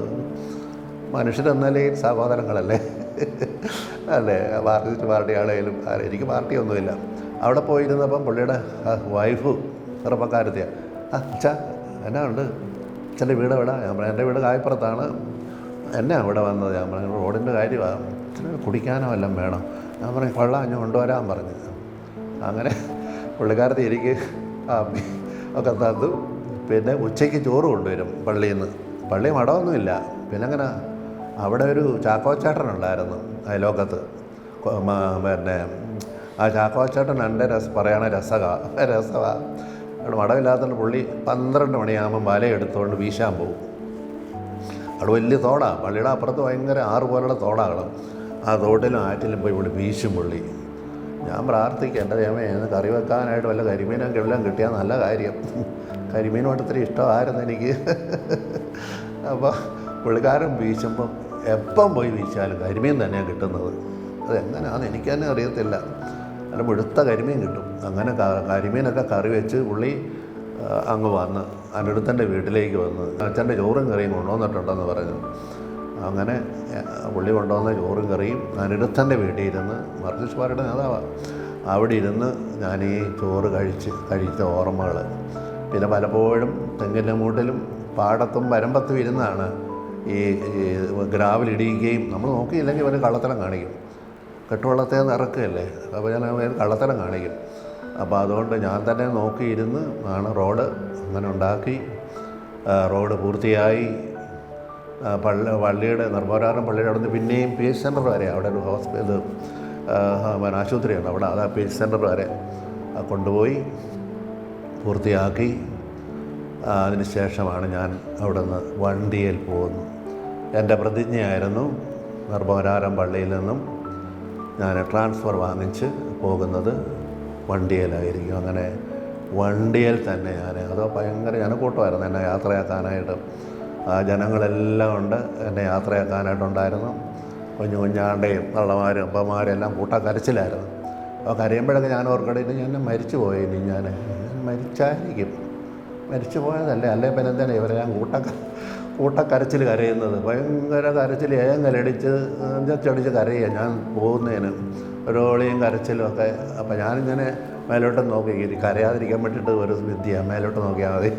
മനുഷ്യരെന്നാലേ സഹോദരങ്ങളല്ലേ അല്ലേ? മാർക്സിസ്റ്റ് പാർട്ടി ആണെങ്കിലും എനിക്ക് പാർട്ടിയൊന്നുമില്ല. അവിടെ പോയിരുന്നപ്പം പുള്ളിയുടെ വൈഫ് ചെറുപ്പക്കാരത്തെയാണ്. അച്ഛാ എന്നാ ഉണ്ട്, അച്ഛൻ്റെ വീട് എവിടെ? ഞാൻ പറഞ്ഞു എൻ്റെ വീട് കായപ്പുറത്താണ്. എന്നാ ഇവിടെ വന്നത്? ഞാൻ പറഞ്ഞു റോഡിൻ്റെ കാര്യമാണ്, അച്ഛന് കുടിക്കാനോ എല്ലാം വേണം. ഞാൻ പറഞ്ഞു കൊള്ളാം, ഞാൻ കൊണ്ടുവരാൻ പറഞ്ഞു. അങ്ങനെ പുള്ളിക്കാരത്തി എനിക്ക് കാപ്പി ഒക്കെ തന്നു. പിന്നെ ഉച്ചയ്ക്ക് ചോറ് കൊണ്ടുവരും പള്ളിയിൽ നിന്ന്. പള്ളി മടമൊന്നുമില്ല. പിന്നെ അങ്ങനെ അവിടെ ഒരു ചാക്കോച്ചേട്ടനുണ്ടായിരുന്നു അയലോക്കത്ത്. പിന്നെ ആ ചാക്കോച്ചേട്ടൻ എൻ്റെ പറയുകയാണെങ്കിൽ രസമാണ്. അവിടെ മടമില്ലാത്തതുകൊണ്ട് പുള്ളി 12 മണിയാകുമ്പം വലയെടുത്തുകൊണ്ട് വീശാൻ പോകും. അവിടെ വലിയ തോടാണ്, പള്ളിയുടെ അപ്പുറത്ത് ഭയങ്കര 6 പോലുള്ള തോടാണ്. ആ തോട്ടിലും ആറ്റിലും പോയി ഇവിടെ വീശും പുള്ളി. ഞാൻ പ്രാർത്ഥിക്കുക, എൻ്റെ ദൈവമേ കറി വെക്കാനായിട്ട് വല്ല കരിമീനൊക്കെ എല്ലാം കിട്ടിയാൽ നല്ല കാര്യം. കരിമീനുമായിട്ട് ഇത്തിരി ഇഷ്ടമായിരുന്നു എനിക്ക്. അപ്പോൾ പുള്ളിക്കാരൻ വീശുമ്പം എപ്പം പോയി വീശാലും കരിമീൻ തന്നെയാണ് കിട്ടുന്നത്. അതെങ്ങനെയാണെന്ന് എനിക്ക് തന്നെ അറിയത്തില്ല. നല്ല മുഴുത്ത കരിമീൻ കിട്ടും. അങ്ങനെ കരിമീനൊക്കെ കറി വെച്ച് പുള്ളി അങ്ങ് വന്ന് അനിരുദ്ധൻ്റെ വീട്ടിലേക്ക് വന്ന് അച്ഛൻ്റെ ചോറും കറിയും കൊണ്ടുവന്നിട്ടുണ്ടെന്ന് പറഞ്ഞു. അങ്ങനെ പുള്ളി കൊണ്ടുവന്ന ചോറും കറിയും അനിരുദ്ധൻ്റെ വീട്ടിൽ ഇരുന്ന്, മാർക്സിസ്റ്റ് പാർട്ടിയുടെ നേതാവാണ്, അവിടെ ഇരുന്ന് ഞാൻ ഈ ചോറ് കഴിച്ച ഓർമ്മകൾ. പിന്നെ പലപ്പോഴും തെങ്ങിൻ്റെ മൂട്ടിലും പാടത്തും വരമ്പത്തും ഇരുന്നാണ് ഈ ഗ്രാവലിടിക്കുകയും നമ്മൾ നോക്കിയില്ലെങ്കിൽ ഇവർ കള്ളത്തരം കാണിക്കും. കെട്ടുവള്ളത്തെ നിറക്കുകയല്ലേ, അപ്പോൾ ഞാൻ കള്ളത്തരം കാണിക്കും. അപ്പോൾ അതുകൊണ്ട് ഞാൻ തന്നെ നോക്കിയിരുന്ന് ആണ് റോഡ് അങ്ങനെ ഉണ്ടാക്കി. റോഡ് പൂർത്തിയായി. പള്ളിയുടെ നിർമ്മലാരം പള്ളിയുടെ അവിടെ നിന്ന് പിന്നെയും PH സെൻ്റർ വരെ, അവിടെ ഒരു ആശുപത്രിയുണ്ട് അവിടെ, അത് PH സെൻ്റർ വരെ കൊണ്ടുപോയി പൂർത്തിയാക്കി. അതിന് ശേഷമാണ് ഞാൻ അവിടെ നിന്ന് വണ്ടിയിൽ പോകുന്നു. എൻ്റെ പ്രതിജ്ഞയായിരുന്നു നിർമ്മലാരം പള്ളിയിൽ നിന്നും ഞാൻ ട്രാൻസ്ഫർ വാങ്ങിച്ച് പോകുന്നത് വണ്ടിയിലായിരിക്കും. അങ്ങനെ വണ്ടിയിൽ തന്നെ അതോ ഭയങ്കര ജനക്കൂട്ടമായിരുന്നു എന്നെ യാത്രയാക്കാനായിട്ട്. ജനങ്ങളെല്ലാം ഉണ്ട് എന്നെ യാത്രയാക്കാനായിട്ടുണ്ടായിരുന്നു. കുഞ്ഞാണ്ടയും തള്ളമാരും അപ്പന്മാരും എല്ലാം കൂട്ടക്കരച്ചിലായിരുന്നു. അപ്പോൾ കരയുമ്പോഴൊക്കെ ഞാൻ ഓർക്കടയിൽ ഞാൻ മരിച്ചു പോയിനി, ഞാൻ മരിച്ചായിരിക്കും, മരിച്ചു പോയതല്ലേ, അല്ലേ പിന്നെ എന്താണ് ഇവരെല്ലാം കൂട്ടക്കരച്ചിൽ കരയുന്നത്. ഭയങ്കര കരച്ചിൽ, ഏങ്ങലടിച്ച് നെഞ്ചടിച്ച് കരയുക ഞാൻ പോകുന്നതിന്, ഒരോളിയും കരച്ചിലും ഒക്കെ. അപ്പോൾ ഞാനിങ്ങനെ മേലോട്ട് നോക്കി, കരയാതിരിക്കാൻ വേണ്ടിയിട്ട് ഒരു വിദ്യ, മേലോട്ട് നോക്കിയാൽ മതി.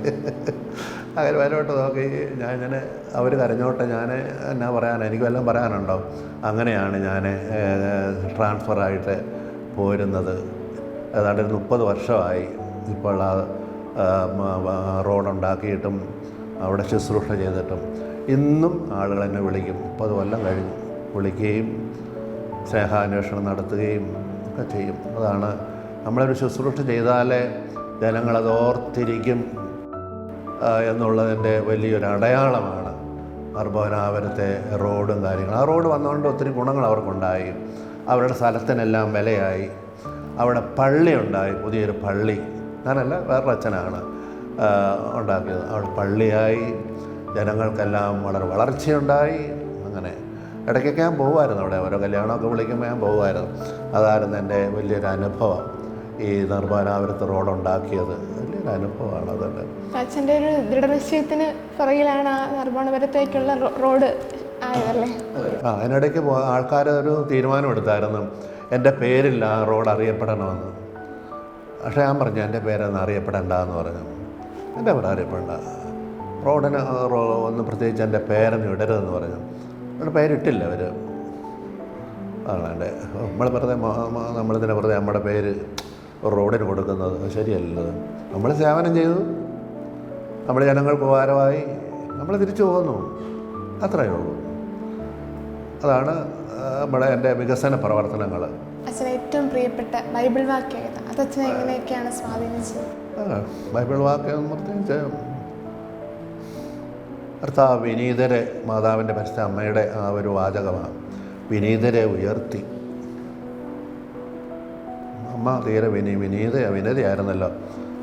അങ്ങനെ മേലോട്ട് നോക്കി ഞാൻ ഇങ്ങനെ അവർ കരഞ്ഞോട്ടെ, ഞാൻ എന്നാ പറയാൻ, എനിക്ക് വല്ലതും പറയാനുണ്ടോ? അങ്ങനെയാണ് ഞാൻ ട്രാൻസ്ഫറായിട്ട് പോരുന്നത്. ഏതാണ്ട് 30 വർഷമായി ഇപ്പോൾ റോഡുണ്ടാക്കിയിട്ടും അവിടെ ശുശ്രൂഷ ചെയ്തിട്ടും. ഇന്നും ആളുകൾ എന്നെ വിളിക്കും. 30 കൊല്ലം കഴിഞ്ഞു വിളിക്കുകയും സ്നേഹാന്വേഷണം നടത്തുകയും ഒക്കെ ചെയ്യും. അതാണ് നമ്മളൊരു ശുശ്രൂഷ ചെയ്താലേ ജനങ്ങളത് ഓർത്തിരിക്കും എന്നുള്ളതിൻ്റെ വലിയൊരു അടയാളമാണ് മർബോനാപുരത്തെ റോഡും കാര്യങ്ങളും. ആ റോഡ് വന്നുകൊണ്ട് ഒത്തിരി ഗുണങ്ങൾ അവർക്കുണ്ടായി. അവരുടെ സ്ഥലത്തിനെല്ലാം വിലയായി. അവിടെ പള്ളി ഉണ്ടായി, പുതിയൊരു പള്ളി. ഞാനല്ല, വേറൊരു അച്ഛനാണ് ഉണ്ടാക്കിയത്. അവിടെ പള്ളിയായി, ജനങ്ങൾക്കെല്ലാം വളരെ വളർച്ചയുണ്ടായി. അങ്ങനെ ഇടയ്ക്കൊക്കെ ഞാൻ പോകുമായിരുന്നു അവിടെ, ഓരോ കല്യാണമൊക്കെ വിളിക്കുമ്പോൾ ഞാൻ പോകുമായിരുന്നു. അതായിരുന്നു എൻ്റെ വലിയൊരു അനുഭവം, ഈ നിർമ്മലാപുരത്ത് റോഡുണ്ടാക്കിയത്. വലിയ വലിയൊരു അനുഭവമാണ് അതൊക്കെ. അച്ഛൻ്റെ ഒരു ദൃഢനിശ്ചയത്തിന് പുറകിലാണ് ആ നർമ്മണപുരത്തേക്കുള്ള റോഡ് ആയതല്ലേ? അതിനിടയ്ക്ക് ആൾക്കാർ ഒരു തീരുമാനം എടുത്തായിരുന്നു, എൻ്റെ പേരിൽ ആ റോഡ് അറിയപ്പെടണമെന്ന്. പക്ഷേ ഞാൻ പറഞ്ഞു എൻ്റെ പേരൊന്നും അറിയപ്പെടേണ്ട എന്ന് പറഞ്ഞു. എൻ്റെ പേര് അറിയപ്പെടേണ്ട, റോഡിന് ഒന്നും പ്രത്യേകിച്ച് എൻ്റെ പേരൊന്നും ഇടരുതെന്ന് പറഞ്ഞു. അവരുടെ പേരിട്ടില്ല അവർ. അതാണ് എൻ്റെ നമ്മൾ വെറുതെ നമ്മളിതിനെ വെറുതെ നമ്മുടെ പേര് റോഡിന് കൊടുക്കുന്നത് ശരിയല്ലല്ലോ. നമ്മൾ സേവനം ചെയ്തു, നമ്മൾ ജനങ്ങൾക്ക് ഉപകാരമായി, നമ്മൾ തിരിച്ചു പോകുന്നു, അത്രയേ ഉള്ളൂ. അതാണ് എൻ്റെ വികസന പ്രവർത്തനങ്ങൾ. അച്ഛന് ഏറ്റവും പ്രിയപ്പെട്ട ബൈബിൾ വാക്യം ഏതാ? അത് അച്ഛനെ എങ്ങനെയൊക്കെയാണ് സ്വാധീനിച്ചത്? ബൈബിൾ വാക്യം പ്രത്യേകിച്ച് കർത്താവ് വിനീതരെ, മാതാവിൻ്റെ പരിശുദ്ധ അമ്മയുടെ ആ ഒരു വാചകമാണ്, വിനീതരെ ഉയർത്തി. അമ്മ തീരെ വിനീതയായിരുന്നല്ലോ,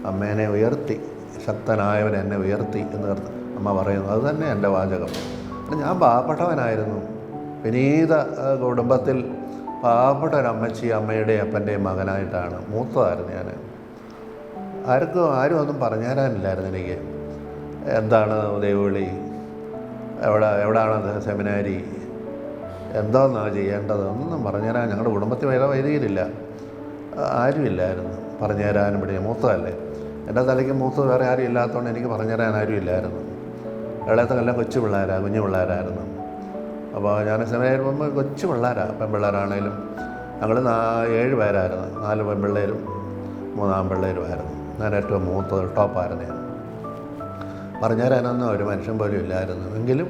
അമ്മേനെ ഉയർത്തി, ശക്തനായവൻ എന്നെ ഉയർത്തി എന്ന് അമ്മ പറയുന്നു. അത് തന്നെ എൻ്റെ വാചകം. ഞാൻ പാവപ്പെട്ടവനായിരുന്നു, വിനീത കുടുംബത്തിൽ പാവപ്പെട്ട ഒരമ്മച്ചി അമ്മയുടെ അപ്പൻ്റെയും മകനായിട്ടാണ്, മൂത്തതായിരുന്നു ഞാൻ. ആരും ഒന്നും പറഞ്ഞു തരാനില്ലായിരുന്നു എനിക്ക്. എന്താണ് ദൈവവിളി, എവിടെയാണ് സെമിനാരി, എന്തോന്നാണ് ചെയ്യേണ്ടത് ഒന്നും പറഞ്ഞു തരാൻ ഞങ്ങളുടെ കുടുംബത്തിൽ വേറെ വൈദികരില്ല, ആരുമില്ലായിരുന്നു പറഞ്ഞു തരാനും. ഇവിടെ മൂത്തതല്ലേ, എൻ്റെ തലയ്ക്ക് മൂത്തത് വേറെ ആരും ഇല്ലാത്തതുകൊണ്ട് എനിക്ക് പറഞ്ഞു തരാൻ ആരും ഇല്ലായിരുന്നു. ഇളയത്തെല്ലാം കുഞ്ഞു പിള്ളേരായിരുന്നു. അപ്പോൾ ഞാൻ സെമിനാരി പോകുമ്പോൾ കൊച്ചു പിള്ളേരാണ്, പെൺപിള്ളേരാണേലും. ഞങ്ങൾ 7 പേരായിരുന്നു, 4 പെൺപിള്ളേരും 3 ആൺപിള്ളേരുമായിരുന്നു. ഞാൻ ഏറ്റവും മൂത്തത്, ടോപ്പായിരുന്നു ഞാൻ. പറഞ്ഞു തരാനൊന്നും ഒരു മനുഷ്യൻ പോലും ഇല്ലായിരുന്നു. എങ്കിലും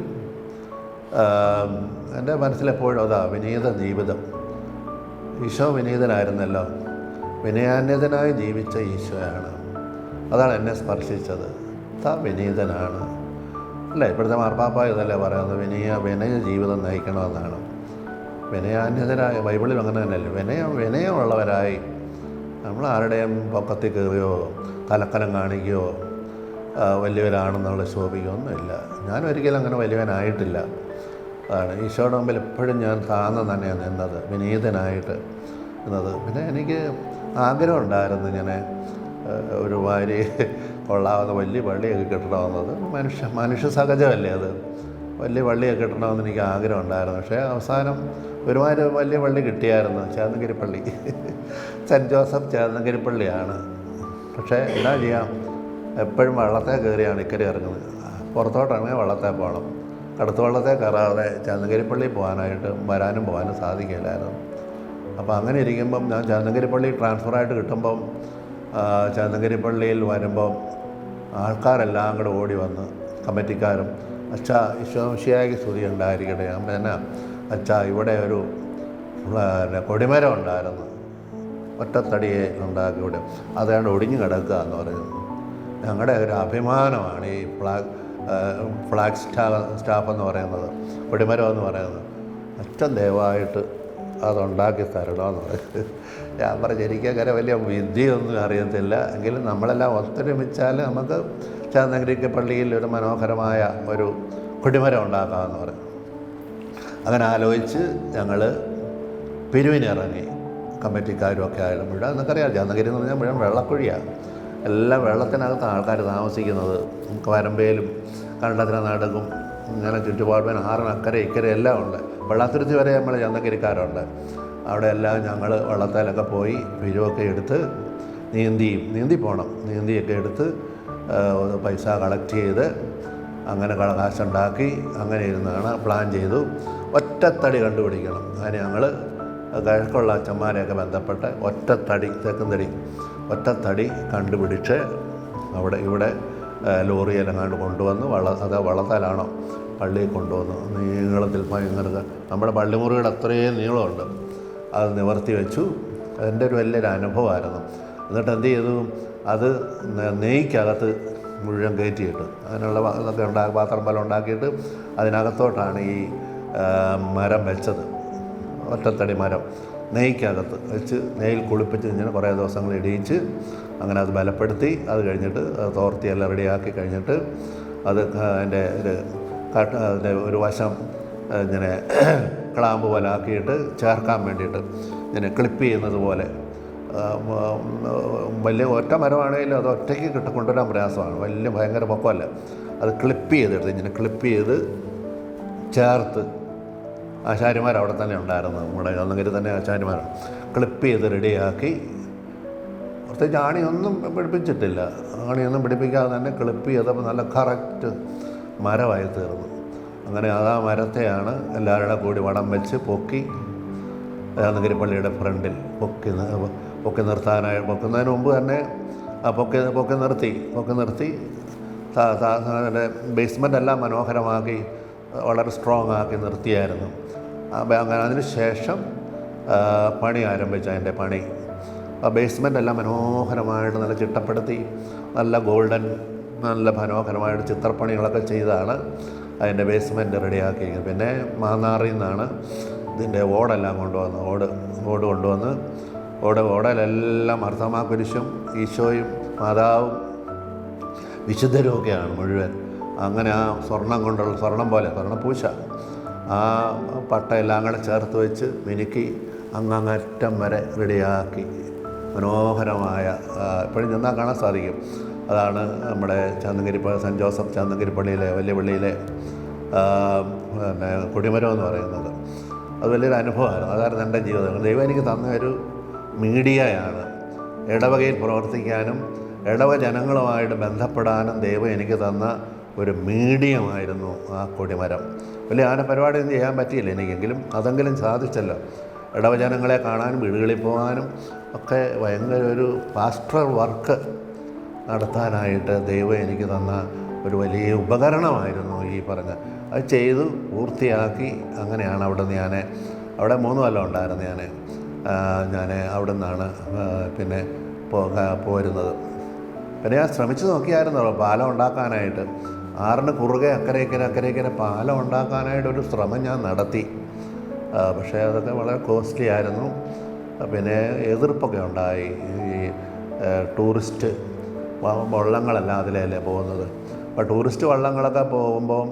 എൻ്റെ മനസ്സിലെപ്പോഴും അതാ വിനീത ജീവിതം. ഈശോ വിനീതനായിരുന്നല്ലോ, വിനയാന്യതനായി ജീവിച്ച ഈശോയാണ്. അതാണ് എന്നെ സ്പർശിച്ചത്. വിനീതനാണ് അല്ലേ? ഇപ്പോഴത്തെ മാർപ്പാപ്പ ഇതല്ലേ പറയുന്നത്, വിനയ ജീവിതം നയിക്കണമെന്നാണ്. വിനയാന്യതരായ, ബൈബിളിൽ അങ്ങനെ തന്നെയല്ലേ, വിനയമുള്ളവരായി. നമ്മൾ ആരുടെയും പൊക്കത്തിൽ കയറുകയോ തലക്കനം കാണിക്കുകയോ വലിയവരാണെന്നുള്ള ശോഭിക്കുകയൊന്നുമില്ല. ഞാനൊരിക്കലും അങ്ങനെ വലിയവനായിട്ടില്ല. അതാണ് ഈശോയുടെ മുമ്പിൽ എപ്പോഴും ഞാൻ താഴ്ന്ന് തന്നെയാണ് നിന്നത്, വിനീതനായിട്ട് നിന്നത്. പിന്നെ എനിക്ക് ആഗ്രഹം ഉണ്ടായിരുന്നു ഇങ്ങനെ ഒരു വാരി കൊള്ളാവുന്ന വലിയ പള്ളിയൊക്കെ കെട്ടണമെന്നത്. മനുഷ്യ സഹജമല്ലേ അത്, വലിയ പള്ളിയൊക്കെ കെട്ടണമെന്ന് എനിക്ക് ആഗ്രഹം ഉണ്ടായിരുന്നു. പക്ഷേ അവസാനം ഒരുമാതിരി വലിയ പള്ളി കിട്ടിയായിരുന്നു, ചേന്നഗിരി പള്ളി, സെൻറ്റ് ജോസഫ് ചേന്നഗിരി പള്ളിയാണ്. പക്ഷേ എന്നാ ചെയ്യാം, എപ്പോഴും വള്ളത്തെ കയറിയാണ് ഇക്കരെ ഇറങ്ങുന്നത്. പുറത്തോട്ടാണെങ്കിൽ വള്ളത്തെ പോകണം, കടുത്ത വള്ളത്തെ കയറാതെ ചേന്നഗിരി പള്ളി പോകാനായിട്ട് വരാനും പോകാനും സാധിക്കില്ലായിരുന്നു. അപ്പോൾ അങ്ങനെ ഇരിക്കുമ്പം ഞാൻ ചേന്നഗിരി പള്ളി ട്രാൻസ്ഫറായിട്ട് കിട്ടുമ്പം ചേന്നഗിരി പള്ളിയിൽ വരുമ്പം ആൾക്കാരെല്ലാം കൂടെ ഓടി വന്ന്, കമ്മിറ്റിക്കാരും, അച്ഛാ ഈശോമിശിഹായ്ക്ക് സ്തുതി ഉണ്ടായിരിക്കട്ടെ. ഞാൻ പിന്നെ അച്ഛാ ഇവിടെ ഒരു കൊടിമരം ഉണ്ടായിരുന്നു, ഒറ്റത്തടിയെ ഉണ്ടാക്കി ഇവിടെ, അതാണ്ട് ഒടിഞ്ഞു കിടക്കുക എന്ന് പറഞ്ഞു. ഞങ്ങളുടെ ഒരു അഭിമാനമാണ് ഈ ഫ്ലാഗ് സ്റ്റാഫ് എന്ന് പറയുന്നത്, കൊടിമരം എന്ന് പറയുന്നത്. അച്ഛൻ ദയവായിട്ട് അതുണ്ടാക്കി തരണമെന്ന് പറയും. ഞാൻ പറഞ്ഞു എനിക്കങ്ങനെ വലിയ വിദ്യയൊന്നും അറിയത്തില്ല, എങ്കിലും നമ്മളെല്ലാം ഒത്തൊരുമിച്ചാൽ നമുക്ക് ചേന്നഗിരി പള്ളിയിൽ ഒരു മനോഹരമായ ഒരു കൊടിമരം ഉണ്ടാക്കാമെന്ന് പറയും. അങ്ങനെ ആലോചിച്ച് ഞങ്ങൾ പിരിവിനിറങ്ങി, കമ്മിറ്റിക്കാരും ഒക്കെ ആയാലും. ഇവിടെ എന്നൊക്കെറിയാം, ചേന്നഗിരി എന്ന് പറഞ്ഞാൽ മുഴുവൻ വെള്ളക്കുഴിയാണ്, എല്ലാം വെള്ളത്തിനകത്ത് ആൾക്കാർ താമസിക്കുന്നത്. വരമ്പയിലും കണ്ടത്തിന് നടുക്കും ഇങ്ങനെ ചുറ്റുപാടും ആറിനക്കരെ ഇക്കരെ എല്ലാം ഉണ്ട്. വെള്ളാത്തുരുത്തി വരെ നമ്മൾ ചേന്നഗിരിക്കാരുണ്ട്. അവിടെ എല്ലാം ഞങ്ങൾ വള്ളത്തേലൊക്കെ പോയി പിരിവൊക്കെ എടുത്ത് നീന്തി പോകണം, നീന്തിയൊക്കെ എടുത്ത് പൈസ കളക്ട് ചെയ്ത് അങ്ങനെ കാശുണ്ടാക്കി അങ്ങനെ ഇരുന്നാണ് പ്ലാൻ ചെയ്തു. ഒറ്റത്തടി കണ്ടുപിടിക്കണം. അങ്ങനെ ഞങ്ങൾ കിഴക്കുള്ള അച്ഛന്മാരെയൊക്കെ ബന്ധപ്പെട്ട് തെക്കുംതടി ഒറ്റത്തടി കണ്ടുപിടിച്ച് ഇവിടെ ലോറിയെല്ലാം കണ്ട് കൊണ്ടുവന്ന് വള്ളത്താലാണോ പള്ളിയിൽ കൊണ്ടുവന്നു. നീളത്തിൽ ഭയങ്കര നമ്മുടെ പള്ളിമുറിയുടെ അത്രയും നീളമുണ്ട്. അത് നിവർത്തി വെച്ചു. അതിൻ്റെ ഒരു വലിയൊരു അനുഭവമായിരുന്നു. എന്നിട്ട് എന്ത് ചെയ്തു, അത് നെയ്ക്കകത്ത് മുഴുവൻ കയറ്റിയിട്ട് അതിനുള്ള ഇതൊക്കെ പാത്രം പോലെ ഉണ്ടാക്കിയിട്ട് അതിനകത്തോട്ടാണ് ഈ മരം വെച്ചത്. ഒറ്റത്തടി മരം നെയ്ക്കകത്ത് വെച്ച് നെയ്യിൽ കുളിപ്പിച്ച് ഇങ്ങനെ കുറേ ദിവസങ്ങൾ ഇടിയിച്ച് അങ്ങനെ അത് ബലപ്പെടുത്തി. അത് കഴിഞ്ഞിട്ട് തോർത്തി എല്ലാം റെഡിയാക്കി കഴിഞ്ഞിട്ട് അത് അതിൻ്റെ ഒരു വശം ഇങ്ങനെ ക്ലാമ്പ് പോലെ ആക്കിയിട്ട് ചേർക്കാൻ വേണ്ടിയിട്ട് ഇങ്ങനെ ക്ലിപ്പ് ചെയ്യുന്നത് പോലെ വലിയ ഒറ്റ മരമാണെങ്കിലും അത് ഒറ്റയ്ക്ക് കൊണ്ടുവരാൻ പ്രയാസമാണ്. വലിയ ഭയങ്കര പൊക്കമല്ല. അത് ക്ലിപ്പ് ചെയ്തെടുത്ത് ഇങ്ങനെ ക്ലിപ്പ് ചെയ്ത് ചേർത്ത് ആശാരിമാർ അവിടെ തന്നെ ഉണ്ടായിരുന്നു. നമ്മുടെ ചന്തഗിരി തന്നെ ആശാരിമാരാണ്. ക്ലിപ്പ് ചെയ്ത് റെഡിയാക്കി പ്രത്യേകിച്ച് ആണിയൊന്നും പിടിപ്പിച്ചിട്ടില്ല. ആണിയൊന്നും പിടിപ്പിക്കാതെ തന്നെ ക്ലിപ്പ് ചെയ്തപ്പോൾ നല്ല കറക്റ്റ് മരമായി തീർന്നു. അങ്ങനെ ആ മരത്തെയാണ് എല്ലാവരുടെ കൂടി വടം വെച്ച് പൊക്കി ചന്തഗിരി പള്ളിയുടെ ഫ്രണ്ടിൽ പൊക്കുന്നതിന് മുമ്പ് തന്നെ പൊക്കി നിർത്തി ബേസ്മെൻ്റ് എല്ലാം മനോഹരമാക്കി വളരെ സ്ട്രോങ് ആക്കി നിർത്തിയായിരുന്നു. അങ്ങനെ അതിന് ശേഷം പണി ആരംഭിച്ചു. അതിൻ്റെ പണി ബേസ്മെൻ്റ് എല്ലാം മനോഹരമായിട്ട് നല്ല ചിട്ടപ്പെടുത്തി നല്ല ഗോൾഡൻ നല്ല മനോഹരമായിട്ട് ചിത്രപ്പണികളൊക്കെ ചെയ്താണ് അതിൻ്റെ ബേസ്മെൻറ്റ് റെഡിയാക്കിയത്. പിന്നെ മാന്നാറിൽ നിന്നാണ് ഇതിൻ്റെ ഓടെല്ലാം കൊണ്ടുവന്ന് ഓടലെല്ലാം മാർത്തോമാ കുരിശും ഈശോയും മാതാവും വിശുദ്ധരുമൊക്കെയാണ് മുഴുവൻ. അങ്ങനെ ആ സ്വർണം പോലെ സ്വർണ്ണപ്പൂശ ആ പട്ടയെല്ലാം കൂടെ ചേർത്ത് വെച്ച് മിനുക്കി അങ്ങറ്റം വരെ റെഡിയാക്കി മനോഹരമായ ഇപ്പോഴും ചെന്നാൽ കാണാൻ സാധിക്കും. അതാണ് നമ്മുടെ സെൻറ്റ് ജോസഫ് ചന്തഗിരി പള്ളിയിലെ വലിയ പള്ളിയിലെ പിന്നെ കൊടിമരം എന്ന് പറയുന്നത്. അത് വലിയൊരു അനുഭവമായിരുന്നു. അതായിരുന്നു എൻ്റെ ജീവിതം. ദൈവം എനിക്ക് തന്ന ഒരു മീഡിയയാണ്. ഇടവകയിൽ പ്രവർത്തിക്കാനും ഇടവ ജനങ്ങളുമായിട്ട് ബന്ധപ്പെടാനും ദൈവം എനിക്ക് തന്ന ഒരു മീഡിയമായിരുന്നു ആ കൊടിമരം. വലിയ പരിപാടിയൊന്നും ചെയ്യാൻ പറ്റിയില്ല എനിക്കെങ്കിലും അതെങ്കിലും സാധിച്ചല്ലോ. ഇടവജനങ്ങളെ കാണാനും വീടുകളിൽ പോകാനും ഒക്കെ ഭയങ്കര ഒരു പാസ്റ്ററൽ വർക്ക് നടത്താനായിട്ട് ദൈവം എനിക്ക് തന്ന ഒരു വലിയ ഉപകരണമായിരുന്നു ഈ പറഞ്ഞ. അത് ചെയ്തു പൂർത്തിയാക്കി. അങ്ങനെയാണ് അവിടുന്ന് അവിടെ 3 കൊല്ലം ഉണ്ടായിരുന്നു ഞാൻ അവിടെ നിന്നാണ് പിന്നെ പോരുന്നത്. പിന്നെ ഞാൻ ശ്രമിച്ചു നോക്കിയായിരുന്നല്ലോ പാലം ഉണ്ടാക്കാനായിട്ട്. ആറിന് കുറുകെ അക്കരയ്ക്കര പാലം ഉണ്ടാക്കാനായിട്ടൊരു ശ്രമം ഞാൻ നടത്തി. പക്ഷേ അതൊക്കെ വളരെ കോസ്റ്റ്ലി ആയിരുന്നു. പിന്നെ എതിർപ്പൊക്കെ ഉണ്ടായി. ഈ ടൂറിസ്റ്റ് വള്ളങ്ങളെല്ലാം അതിലല്ലേ പോകുന്നത്. അപ്പോൾ ടൂറിസ്റ്റ് വള്ളങ്ങളൊക്കെ പോകുമ്പം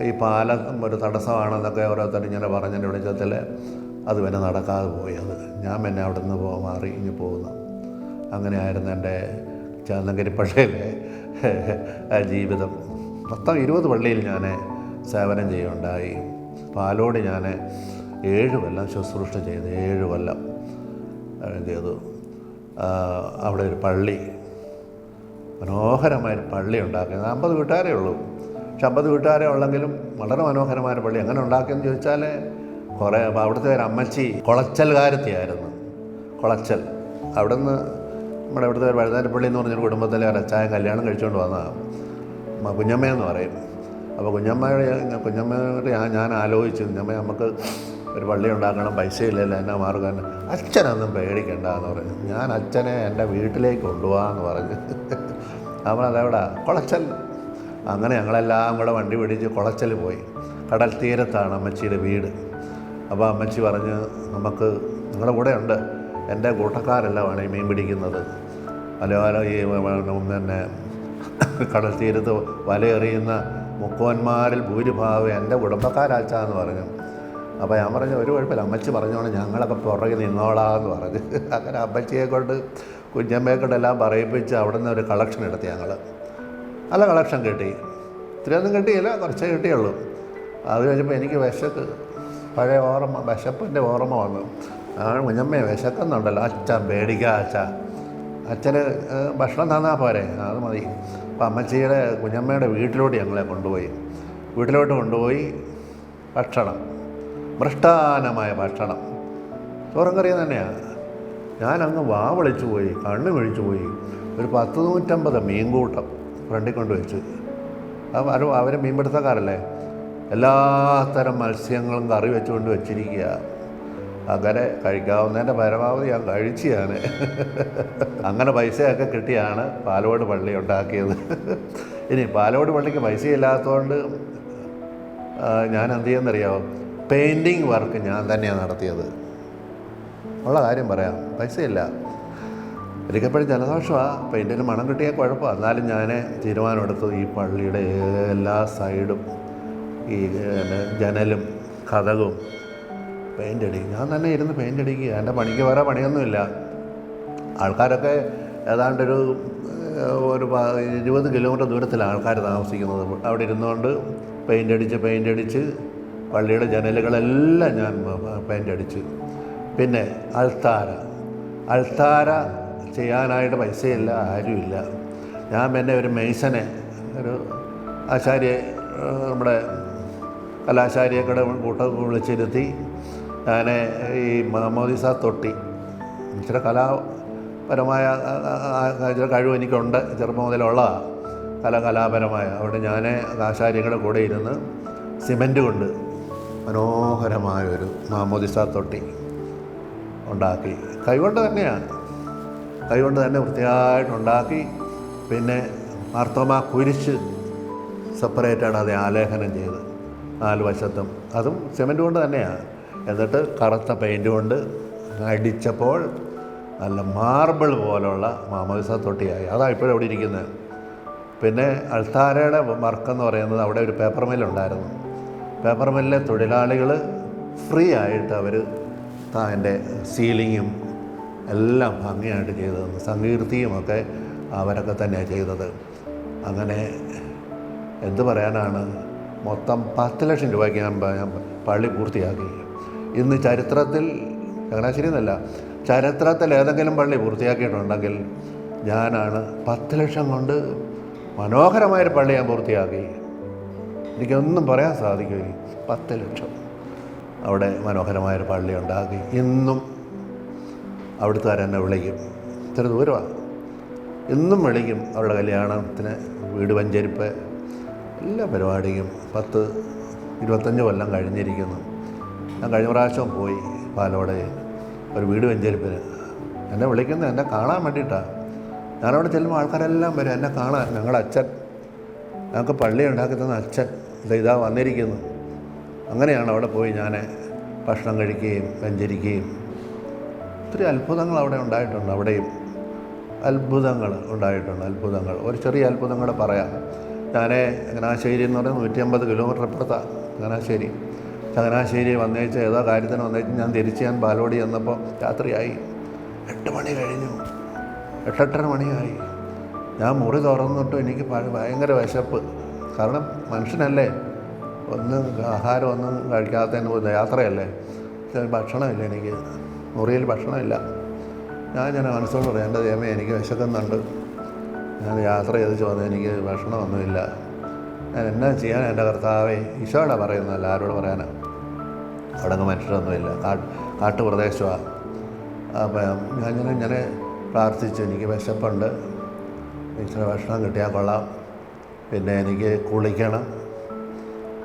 ഈ പാലം ഒരു തടസ്സമാണെന്നൊക്കെ ഓരോരുത്തർ ഇങ്ങനെ പറഞ്ഞതിൻ്റെ വെളിച്ചത്തിൽ അത് പിന്നെ നടക്കാതെ പോയി. ഞാൻ പിന്നെ അവിടെ നിന്ന് മാറി ഇങ്ങ് പോകുന്നു. അങ്ങനെയായിരുന്നു എൻ്റെ ചന്തഗിരി പള്ളിയിലെ ജീവിതം. മൊത്തം 20 പള്ളിയിൽ ഞാൻ സേവനം ചെയ്യുകയുണ്ടായി. പാലോട് ഞാൻ 7 കൊല്ലം ശുശ്രൂഷ ചെയ്തു. 7 കൊല്ലം ചെയ്തു. അവിടെ ഒരു പള്ളി മനോഹരമായൊരു പള്ളി ഉണ്ടാക്കിയത്. 50 വീട്ടുകാരേ ഉള്ളൂ. പക്ഷെ 50 വീട്ടുകാരെ ഉള്ളെങ്കിലും വളരെ മനോഹരമായ പള്ളി. എങ്ങനെ ഉണ്ടാക്കിയെന്ന് ചോദിച്ചാൽ കുറേ അവിടുത്തെ ഒരു അമ്മച്ചി കുളച്ചൽകാരത്തിയായിരുന്നു. കുളച്ചൽ അവിടുന്ന് നമ്മുടെ ഇവിടുത്തെ ഒരു വഴുതാരപ്പള്ളി എന്ന് പറഞ്ഞൊരു കുടുംബത്തിലെ ഒരച്ചായ കല്യാണം കഴിച്ചുകൊണ്ട് വന്നതാണ്. കുഞ്ഞമ്മയെന്ന് പറയും. അപ്പോൾ കുഞ്ഞമ്മയുടെ ഞാൻ ആലോചിച്ചു, കുഞ്ഞമ്മ നമുക്ക് ഒരു പള്ളി ഉണ്ടാക്കണം, പൈസ ഇല്ലല്ലോ, എന്നാ മാർഗം. അച്ഛനൊന്നും പേടിക്കണ്ട എന്ന് പറഞ്ഞു. ഞാൻ അച്ഛനെ എൻ്റെ വീട്ടിലേക്ക് കൊണ്ടുപോകാമെന്ന് പറഞ്ഞു. അപ്പോൾ അതെവിടെ കുളച്ചൽ. അങ്ങനെ ഞങ്ങളെല്ലാം കൂടെ വണ്ടി പിടിച്ച് കുളച്ചൽ പോയി. കടൽ തീരത്താണ് അമ്മച്ചിയുടെ വീട്. അപ്പോൾ അമ്മച്ചി പറഞ്ഞ് നമുക്ക് നിങ്ങളുടെ കൂടെ ഉണ്ട്, എൻ്റെ കൂട്ടക്കാരെല്ലാമാണ് ഈ മീൻ പിടിക്കുന്നത്. പല ഈ പിന്നെ കടൽ തീരത്ത് വലയെറിയുന്ന മുക്കോന്മാരിൽ ഭൂരിഭാഗം എൻ്റെ കുടുംബക്കാരാച്ചാന്ന് പറഞ്ഞു. അപ്പോൾ ഞാൻ പറഞ്ഞു ഒരു കുഴപ്പമില്ല, അമ്മച്ചി പറഞ്ഞോളൂ, ഞങ്ങളൊക്കെ പുറകെ നിന്നോളാമെന്ന് പറഞ്ഞു. അങ്ങനെ അമ്മച്ചിയെ കൊണ്ട് കുഞ്ഞമ്മയെ കൊണ്ടെല്ലാം പറയിപ്പിച്ച് അവിടെ നിന്ന് ഒരു കളക്ഷൻ എടുത്തി. ഞങ്ങൾ നല്ല കളക്ഷൻ കിട്ടി. ഇത്രയൊന്നും കിട്ടിയില്ല, കുറച്ചേ കിട്ടിയുള്ളൂ. അത് കഴിഞ്ഞപ്പോൾ എനിക്ക് പഴയ വിശപ്പിൻ്റെ ഓർമ്മ വന്നു. കുഞ്ഞമ്മയെ വിശക്കുന്നുണ്ടല്ലോ, അച്ഛൻ പേടിക്കുക, അച്ഛന് ഭക്ഷണം തന്നാൽ പോരെ, അത് മതി. അപ്പം അമ്മച്ചിയുടെ കുഞ്ഞമ്മയുടെ വീട്ടിലോട്ട് ഞങ്ങളെ കൊണ്ടുപോയി ഭക്ഷണം, മൃഷ്ടാന്നമായ ഭക്ഷണം, ചോറും കറിയും തന്നെയാണ്. ഞാനങ്ങ് വിളിച്ചു പോയി, കണ്ണ് മിഴിച്ചു പോയി. ഒരു 100-150 മീൻകൂട്ടം ഫ്രണ്ടിൽ കൊണ്ടുവച്ച്. അവർ മീൻപിടുത്തക്കാരല്ലേ, എല്ലാത്തരം മത്സ്യങ്ങളും കറി വെച്ചുകൊണ്ട് വെച്ചിരിക്കുക. അങ്ങനെ കഴിക്കാവുന്നതിൻ്റെ പരമാവധി ഞാൻ കഴിച്ച്. അങ്ങനെ പൈസയൊക്കെ കിട്ടിയാണ് പാലോട് പള്ളി ഉണ്ടാക്കിയത്. ഇനി പാലോട് പള്ളിക്ക് പൈസയില്ലാത്തതുകൊണ്ട് ഞാൻ എന്ത് ചെയ്യുന്നറിയാമോ, പെയിൻറ്റിങ് വർക്ക് ഞാൻ തന്നെയാണ് നടത്തിയത്. ഉള്ള കാര്യം പറയാം, പൈസയില്ല. ഒരിക്കപ്പോഴും ജലദോഷമാണ്, പെയിൻറ്റിന് മണം കിട്ടിയാൽ കുഴപ്പമാണ്. എന്നാലും ഞാൻ തീരുമാനമെടുത്തു, ഈ പള്ളിയുടെ എല്ലാ സൈഡും ഈ ജനലും കതകും പെയിൻ്റ് അടിക്കും. ഞാൻ തന്നെ ഇരുന്ന് പെയിൻ്റ് അടിക്കുക. എൻ്റെ പണിക്ക് വേറെ പണിയൊന്നുമില്ല. ആൾക്കാരൊക്കെ ഏതാണ്ടൊരു 20 കിലോമീറ്റർ ദൂരത്തിലാണ് ആൾക്കാർ താമസിക്കുന്നത്. അവിടെ ഇരുന്നുകൊണ്ട് പെയിൻ്റ് അടിച്ച് പള്ളിയുടെ ജനലുകളെല്ലാം ഞാൻ പെയിൻ്റ് അടിച്ചു. പിന്നെ അൾത്താര ചെയ്യാനായിട്ട് പൈസയില്ല, ആരുമില്ല. ഞാൻ പിന്നെ ഒരു മെയ്സനെ, ഒരു ആശാരിയെ, നമ്മുടെ കലാശാരിയെ കൂടെ വിളിച്ചിരുത്തി ഞാൻ ഈ മാമോദിസ തൊട്ടി, ഇച്ചിരി കലാപരമായ ഇച്ചിരി കഴിവ് എനിക്കുണ്ട്, ചെറുപ്പം മുതലുള്ളതാണ് കലാപരമായ. അവിടെ ഞാൻ ആശാരിയുടെ കൂടെ ഇരുന്ന് സിമൻറ്റ് കൊണ്ട് മനോഹരമായൊരു മാമോദിസ തൊട്ടി ഉണ്ടാക്കി. കൈകൊണ്ട് തന്നെ വൃത്തിയായിട്ടുണ്ടാക്കി. പിന്നെ മാർത്തോമാ കുരിശ് സെപ്പറേറ്റാണ് അത് ആലേഖനം ചെയ്ത് 4 വശത്തും, അതും സിമൻറ്റ് കൊണ്ട് തന്നെയാണ്. എന്നിട്ട് കറുത്ത പെയിൻറ്റ് കൊണ്ട് അടിച്ചപ്പോൾ നല്ല മാർബിൾ പോലുള്ള മാമോദിസ തൊട്ടിയായി. അതാണ് ഇപ്പോഴും അവിടെ ഇരിക്കുന്നത്. പിന്നെ അൾത്താരയുടെ വർക്കെന്ന് പറയുന്നത്, അവിടെ ഒരു പേപ്പർ മില്ലുണ്ടായിരുന്നു. പേപ്പർ മില്ലിലെ തൊഴിലാളികൾ ഫ്രീ ആയിട്ട് അവർ അതിൻ്റെ സീലിങ്ങും എല്ലാം ഭംഗിയായിട്ട് ചെയ്തു തന്നു. സങ്കീർത്തിയുമൊക്കെ അവരൊക്കെ തന്നെയാണ് ചെയ്തത്. അങ്ങനെ എന്ത് പറയാനാണ്, മൊത്തം 10 ലക്ഷം രൂപയ്ക്ക് ഞാൻ പള്ളി പൂർത്തിയാക്കി. ഇന്ന് ചരിത്രത്തിൽ, ചങ്ങനാശ്ശേരി എന്നല്ല, ചരിത്രത്തിൽ ഏതെങ്കിലും പള്ളി പൂർത്തിയാക്കിയിട്ടുണ്ടെങ്കിൽ ഞാനാണ്. 10 ലക്ഷം കൊണ്ട് മനോഹരമായൊരു പള്ളി ഞാൻ പൂർത്തിയാക്കി. എനിക്കൊന്നും പറയാൻ സാധിക്കില്ല. 10 ലക്ഷം അവിടെ മനോഹരമായൊരു പള്ളി ഉണ്ടാക്കി. ഇന്നും അവിടുത്തുകാരെന്നെ വിളിക്കും, ഇത്ര ദൂരമാണ്, ഇന്നും വിളിക്കും. അവരുടെ കല്യാണത്തിന്, വീട് വെഞ്ചരിപ്പ്, എല്ലാ പരിപാടിക്കും 10-25 കൊല്ലം കഴിഞ്ഞിരിക്കുന്നു. ഞാൻ കഴിഞ്ഞ പ്രാവശ്യം പോയി പാലോടെ ഒരു വീട് വെഞ്ചരിപ്പിന്. എന്നെ വിളിക്കുന്നത് എന്നെ കാണാൻ വേണ്ടിയിട്ടാണ്. ഞാനവിടെ ചെല്ലുമ്പോൾ ആൾക്കാരെല്ലാം വരും എന്നെ കാണാൻ. ഞങ്ങളുടെ അച്ഛൻ, ഞങ്ങൾക്ക് പള്ളി ഉണ്ടാക്കി തന്ന അച്ഛൻ ഇതാ വന്നിരിക്കുന്നു. അങ്ങനെയാണ് അവിടെ പോയി ഞാൻ ഭക്ഷണം കഴിക്കുകയും വെഞ്ചരിക്കുകയും. ഒത്തിരി അത്ഭുതങ്ങൾ അവിടെ ഉണ്ടായിട്ടുണ്ട്. അവിടെയും അത്ഭുതങ്ങൾ ഉണ്ടായിട്ടുണ്ട്. ഒരു ചെറിയ അത്ഭുതം കൂടെ പറയാം. ഞാൻ ചങ്ങനാശ്ശേരി എന്ന് പറയുന്നത് 150 കിലോമീറ്റർ അപ്പുറത്താണ് ചങ്ങനാശ്ശേരി. ചങ്ങനാശ്ശേരി വന്നേച്ച് ഏതോ കാര്യത്തിന് വന്നേച്ച് ഞാൻ പാലോടി ചെന്നപ്പോൾ രാത്രിയായി. 8 മണി കഴിഞ്ഞു, 8-8:30 മണിയായി. ഞാൻ മുറി തുറന്നിട്ട് എനിക്ക് ഭയങ്കര വിശപ്പ്. കാരണം മനുഷ്യനല്ലേ, ആഹാരം ഒന്നും കഴിക്കാത്തതിന് യാത്രയല്ലേ, ഭക്ഷണമില്ല, എനിക്ക് മുറിയിൽ ഭക്ഷണമില്ല. ഞാൻ മനസ്സോട് പറയാം, എൻ്റെ ദൈവമേ എനിക്ക് വിശക്കുന്നുണ്ട്, ഞാൻ യാത്ര ചെയ്ത് വന്ന് എനിക്ക് ഭക്ഷണമൊന്നുമില്ല, ഞാൻ എന്നാ ചെയ്യാൻ എൻ്റെ കർത്താവേ. ഈശോടെ പറയുന്നതല്ല, ആരോട് പറയാനാണ്. അവിടെ അങ്ങ് മനുഷ്യരൊന്നുമില്ല, കാട്ടുപ്രദേശമാണ്. അപ്പം ഞാൻ പ്രാർത്ഥിച്ചു, എനിക്ക് വിശപ്പുണ്ട്, ഇച്ചിരി ഭക്ഷണം കിട്ടിയാൽ കൊള്ളാം, പിന്നെ എനിക്ക് കുളിക്കണം.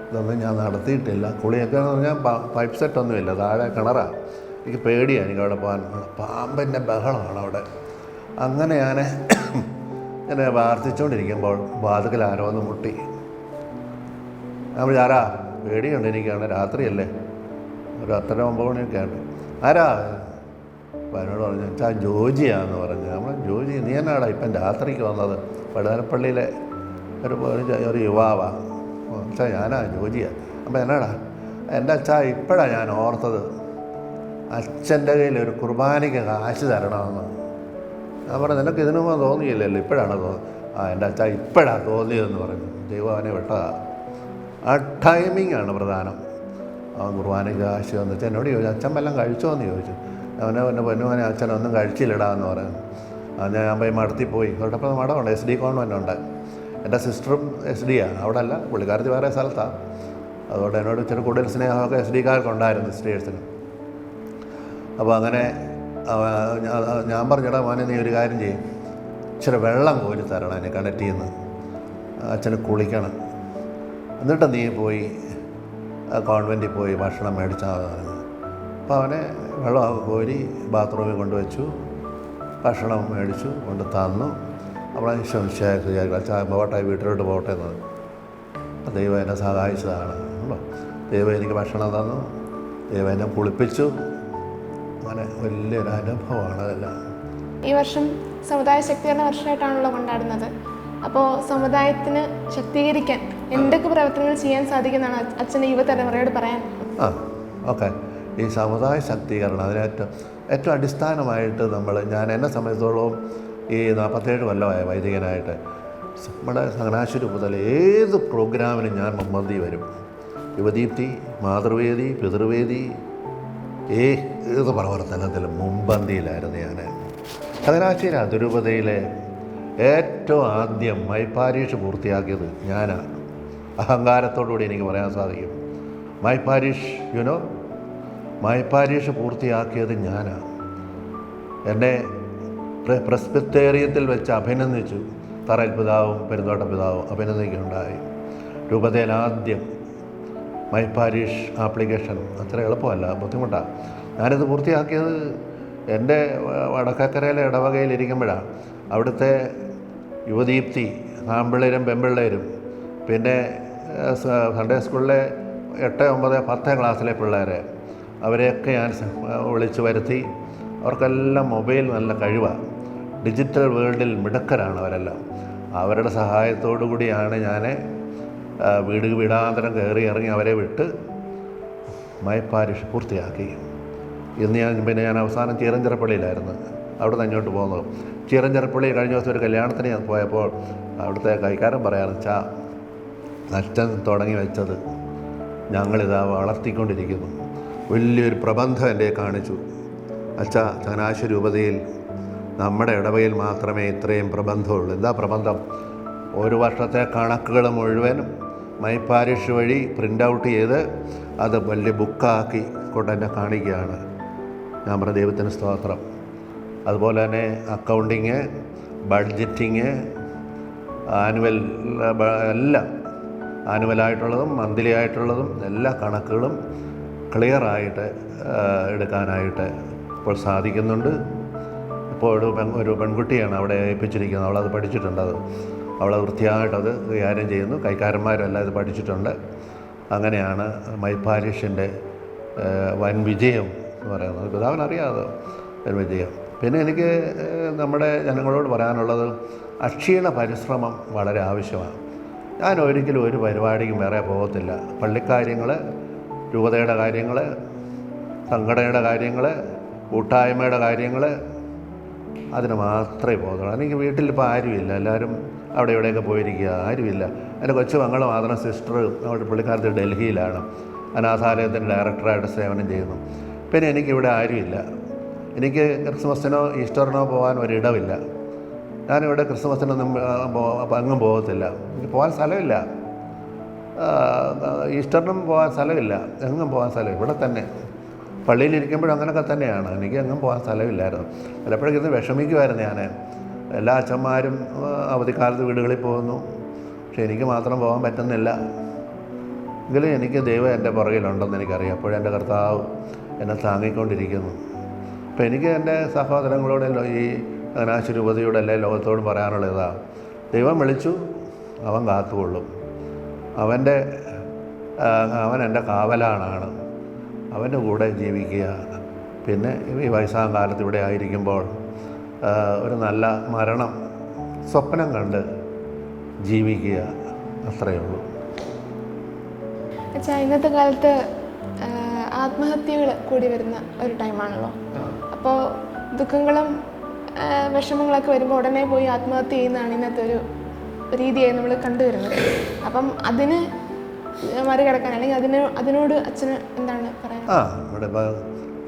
ഇതൊന്നും ഞാൻ നടത്തിയിട്ടില്ല. കുളിയൊക്കെ എന്ന് പറഞ്ഞാൽ പൈപ്പ് സെറ്റൊന്നുമില്ല, താഴെ കിണറാണ്. എനിക്ക് പേടിയാണ് എനിക്കവിടെ പോകാൻ. പാമ്പിൻ്റെ ബഹളമാണ് അവിടെ. അങ്ങനെ ഞാൻ പ്രാർത്ഥിച്ചുകൊണ്ടിരിക്കുമ്പോൾ വാതിക്കൽ ആരോ ഒന്ന് മുട്ടി. നമ്മൾ ആരാ, പേടിയുണ്ട് എനിക്കാണ്, രാത്രിയല്ലേ, ഒരു 8:30-9 മണിയൊക്കെയാണ്. ആരാ? അപ്പോൾ എന്നോട് പറഞ്ഞു, അച്ഛാ ജോജിയാന്ന് പറഞ്ഞു. നമ്മൾ ജോജി, നീ എന്നാടാ ഇപ്പം രാത്രിക്ക് വന്നത്? വടകരപ്പള്ളിയിലെ ഒരു യുവാവാണ്. അച്ഛാ ഞാനാ ജോജിയാണ്. അപ്പം എന്നാടാ? എൻ്റെ അച്ഛാ ഇപ്പോഴാണ് ഞാൻ ഓർത്തത്, അച്ഛൻ്റെ കയ്യിൽ ഒരു കുർബാനയ്ക്ക് കാശ് തരണമെന്ന്. ഞാൻ പറഞ്ഞു, നിനക്ക് ഇതിനു മുമ്പ് തോന്നിയില്ലല്ലോ, ഇപ്പോഴാണ് എൻ്റെ അച്ഛാ ഇപ്പോഴാണ് തോന്നിയതെന്ന് പറഞ്ഞു. ദൈവം അവനെ വിട്ടതാണ്. ആ ടൈമിങ്ങാണ് പ്രധാനം. അവൻ കുർബാനയ്ക്ക് കാശ് വന്നിട്ട് എന്നോട് ചോദിച്ചു, അച്ഛൻ വല്ലതും കഴിച്ചോ എന്ന് ചോദിച്ചു. എൻ്റെ പൊന്നുമോനെ അച്ഛനൊന്നും കഴിച്ചില്ലടാന്ന് പറഞ്ഞു. ഞാൻ പോയി മടത്തിൽ പോയി. തൊട്ടപ്പോൾ മഠമുണ്ട്, SD കോൺവെൻ്റ് ഉണ്ട്. എൻ്റെ സിസ്റ്ററും SD ആണ്, അവിടെ അല്ല, പുള്ളിക്കാരത്തി വേറെ സ്ഥലത്താണ്. അതുകൊണ്ട് എന്നോട് ഇച്ചിരി കൂടുതൽ സ്നേഹമൊക്കെ SD കാർക്കുണ്ടായിരുന്നു, സിസ്റ്റേഴ്സിന്. അപ്പോൾ അങ്ങനെ ഞാൻ പറഞ്ഞിടാ മോനെ, നീ ഒരു കാര്യം ചെയ്യും, ഇച്ചിരി വെള്ളം കോരി തരണം എന്നെ കിണറ്റിൽ നിന്ന്, അച്ഛന് കുളിക്കണം, എന്നിട്ട് നീ പോയി കോൺവെൻറ്റിൽ പോയി ഭക്ഷണം മേടിച്ചാൽ മതി. അപ്പോൾ അവനെ വെള്ളം കോരി ബാത്റൂമിൽ കൊണ്ടുവച്ചു, ഭക്ഷണം മേടിച്ചു കൊണ്ട് തന്നു. അവിടെ വിചാരിച്ചു പോട്ടെ, വീട്ടിലോട്ട് പോട്ടെ എന്ന്. ദൈവം എന്നെ സഹായിച്ചതാണ്. ദൈവം എനിക്ക് ഭക്ഷണം തന്നു, ദൈവം എന്നെ കുളിപ്പിച്ചു. അങ്ങനെ വലിയൊരു അനുഭവമാണ് അതെല്ലാം. ഈ വർഷം സമുദായ ശക്തീകരണ വർഷമായിട്ടാണല്ലോ കൊണ്ടാടുന്നത്. അപ്പോൾ സമുദായത്തിന് ശക്തീകരിക്കാൻ എന്തൊക്കെ പ്രവർത്തനങ്ങൾ ചെയ്യാൻ സാധിക്കുന്നതാണ് അച്ഛൻ്റെ യുവതലമുറയോട് പറയാൻ? ഓക്കെ. ഈ സമുദായ ശക്തീകരണം, അതിനേറ്റവും ഏറ്റവും അടിസ്ഥാനമായിട്ട് ഞാൻ എന്നെ സംബന്ധിച്ചിടത്തോളം ഈ 47 കൊല്ലമായ വൈദികനായിട്ട് നമ്മുടെ ചങ്ങനാശ്ശേരി മുതൽ ഏത് പ്രോഗ്രാമിനും ഞാൻ മുമ്പന്തി വരും. യുവദീപ്തി, മാതൃവേദി, പിതൃവേദി, ഏത് പ്രവർത്തനത്തിലും മുമ്പന്തിയിലായിരുന്നു ഞാൻ. ചങ്ങനാശ്ശേരി അതിരൂപതയിലെ ഏറ്റവും ആദ്യം മൈപ്പാരീഷ് പൂർത്തിയാക്കിയത് ഞാനാണ്. അഹങ്കാരത്തോടുകൂടി എനിക്ക് പറയാൻ സാധിക്കും. മൈപ്പാരീഷ് പൂർത്തിയാക്കിയത് ഞാനാണ്. എന്നെ പ്രസ്ബിറ്റേറിയത്തിൽ വെച്ച് അഭിനന്ദിച്ചു. തറയിൽ പിതാവും പെരുന്തോട്ട പിതാവും അഭിനന്ദിക്കുകയുണ്ടായി. രൂപതയിൽ ആദ്യം മൈപ്പാരീഷ് ആപ്ലിക്കേഷൻ അത്ര എളുപ്പമല്ല, ബുദ്ധിമുട്ടാണ്. ഞാനിത് പൂർത്തിയാക്കിയത് എൻ്റെ വടക്കക്കരയിലെ ഇടവകയിലിരിക്കുമ്പോഴാണ്. അവിടുത്തെ യുവദീപ്തി, ആൺപിള്ളേരും പെൺപിള്ളേരും, പിന്നെ സൺഡേ സ്കൂളിലെ 8, 9, 10 ക്ലാസ്സിലെ പിള്ളേരെ അവരെയൊക്കെ ഞാൻ വിളിച്ചു വരുത്തി. അവർക്കെല്ലാം മൊബൈൽ നല്ല കഴിവാണ്. ഡിജിറ്റൽ വേൾഡിൽ മിടുക്കരാണ് അവരെല്ലാം. അവരുടെ സഹായത്തോടു കൂടിയാണ് ഞാൻ വീടാന്തരം കയറി ഇറങ്ങി അവരെ വിട്ട് മൈപ്പാരീഷ് പൂർത്തിയാക്കി. പിന്നെ ഞാൻ അവസാനം ചീറഞ്ചിറപ്പള്ളിയിലായിരുന്നു. അവിടെ നിന്ന് അങ്ങോട്ട് പോകുന്നത്. ചീറഞ്ചിറപ്പള്ളി കഴിഞ്ഞ ദിവസം ഒരു കല്യാണത്തിന് ഞാൻ പോയപ്പോൾ അവിടുത്തെ കൈക്കാരൻ പറയാറ്, അച്ഛൻ തുടങ്ങി വെച്ചത് ഞങ്ങളിതാ വളർത്തിക്കൊണ്ടിരിക്കുന്നു. വലിയൊരു പ്രബന്ധം എൻ്റെ കാണിച്ചു. ചങ്ങനാശ്ശേരി രൂപതയിൽ നമ്മുടെ ഇടവകയിൽ മാത്രമേ ഇത്രയും പ്രബന്ധമുള്ളൂ. എന്താ പ്രബന്ധം? ഒരു വർഷത്തെ കണക്കുകൾ മുഴുവനും മൈപ്പാരീഷ് വഴി പ്രിൻ്റ് ഔട്ട് ചെയ്ത് അത് വലിയ ബുക്കാക്കി കൊണ്ട് എന്നെ കാണിക്കുകയാണ്. ഞാൻ പറഞ്ഞ ദൈവത്തിന് സ്തോത്രം. അതുപോലെ തന്നെ അക്കൗണ്ടിങ്, ബഡ്ജറ്റിങ്, ആനുവൽ എല്ലാം, ആനുവലായിട്ടുള്ളതും മന്ത്ലി ആയിട്ടുള്ളതും എല്ലാ കണക്കുകളും ക്ലിയറായിട്ട് എടുക്കാനായിട്ട് ഇപ്പോൾ സാധിക്കുന്നുണ്ട്. ഇപ്പോൾ ഒരു പെൺകുട്ടിയാണ് അവിടെ ഏൽപ്പിച്ചിരിക്കുന്നത്. അവളത് പഠിച്ചിട്ടുണ്ട്. അവളത് വൃത്തിയായിട്ടത് കൈകാര്യം ചെയ്യുന്നു. കൈക്കാരന്മാരും എല്ലാം ഇത് പഠിച്ചിട്ടുണ്ട്. അങ്ങനെയാണ് മൈപ്പാരീഷിൻ്റെ വൻ വിജയം എന്ന് പറയുന്നത്. പിതാവിനറിയാതെ ഒരു വിജയം. പിന്നെ എനിക്ക് നമ്മുടെ ജനങ്ങളോട് പറയാനുള്ളത്, അക്ഷീണ പരിശ്രമം വളരെ ആവശ്യമാണ്. ഞാൻ ഒരിക്കലും ഒരു പരിപാടിക്കും വേറെ പോകത്തില്ല. പള്ളിക്കാര്യങ്ങൾ, രൂപതയുടെ കാര്യങ്ങൾ, സംഘടനയുടെ കാര്യങ്ങൾ, കൂട്ടായ്മയുടെ കാര്യങ്ങൾ, അതിന് മാത്രമേ പോകുന്നുള്ളൂ. എനിക്ക് വീട്ടിലിപ്പോൾ ആരുമില്ല. എല്ലാവരും അവിടെ ഇവിടെയൊക്കെ പോയിരിക്കുക, ആരുമില്ല. എൻ്റെ കൊച്ചു മങ്ങൾ മാത്രം സിസ്റ്റർ അവിടെ പുള്ളിക്കാരത്ത് ഡൽഹിയിലാണ്, അനാഥാലയത്തിൻ്റെ ഡയറക്ടറായിട്ട് സേവനം ചെയ്യുന്നു. പിന്നെ എനിക്കിവിടെ ആരുമില്ല. എനിക്ക് ക്രിസ്മസിനോ ഈസ്റ്ററിനോ പോകാൻ ഒരിടമില്ല. ഞാനിവിടെ ക്രിസ്മസിനൊന്നും അങ്ങും പോകത്തില്ല. എനിക്ക് പോകാൻ സ്ഥലമില്ല. ഈസ്റ്ററിനും പോകാൻ സ്ഥലമില്ല. എങ്ങും പോകാൻ സ്ഥലം ഇവിടെ തന്നെ. പള്ളിയിലിരിക്കുമ്പോഴും അങ്ങനെയൊക്കെ തന്നെയാണ്. എനിക്ക് എങ്ങും പോകാൻ സ്ഥലമില്ലായിരുന്നു. പലപ്പോഴും ഇത് വിഷമിക്കുമായിരുന്നു ഞാൻ. എല്ലാ അച്ഛന്മാരും അവധിക്കാലത്ത് വീടുകളിൽ പോകുന്നു, പക്ഷെ എനിക്ക് മാത്രം പോകാൻ പറ്റുന്നില്ല. എങ്കിലും എനിക്ക് ദൈവം എൻ്റെ പുറകിലുണ്ടെന്ന് എനിക്കറിയാം. അപ്പോഴും എൻ്റെ കർത്താവ് എന്നെ താങ്ങിക്കൊണ്ടിരിക്കുന്നു. അപ്പോൾ എനിക്ക് എൻ്റെ സഹോദരങ്ങളോട് ഈ ചങ്ങനാശ്ശേരി രൂപതയോട് എല്ലാ ലോകത്തോടും പറയാനുള്ള ഇതാണ്, ദൈവം വിളിച്ചു, അവൻ കാത്തുകൊള്ളും. അവൻ എൻ്റെ കാവലാണാണ്. അവൻ്റെ കൂടെ ജീവിക്കുക. പിന്നെ ഈ വയസ്സാം കാലത്ത് ഇവിടെ ആയിരിക്കുമ്പോൾ ഒരു നല്ല മരണം സ്വപ്നം കണ്ട് ജീവിക്കുക, അത്രയേ ഉള്ളൂ. ഇന്നത്തെ കാലത്ത് ആത്മഹത്യകൾ കൂടി വരുന്ന ഒരു ടൈമാണല്ലോ. അപ്പോൾ ദുഃഖങ്ങളും വിഷമങ്ങളൊക്കെ വരുമ്പോൾ ഉടനെ പോയി ആത്മഹത്യ ചെയ്യുന്നതാണ് ഇന്നത്തെ ഒരു രീതിയായി നമ്മൾ കണ്ടുവരുന്നത്. അപ്പം അതിന് മറികടക്കാൻ, അല്ലെങ്കിൽ അതിനോട് അച്ഛന് എന്താണ് പറയുന്നത്? ഇവിടെ ഇപ്പോൾ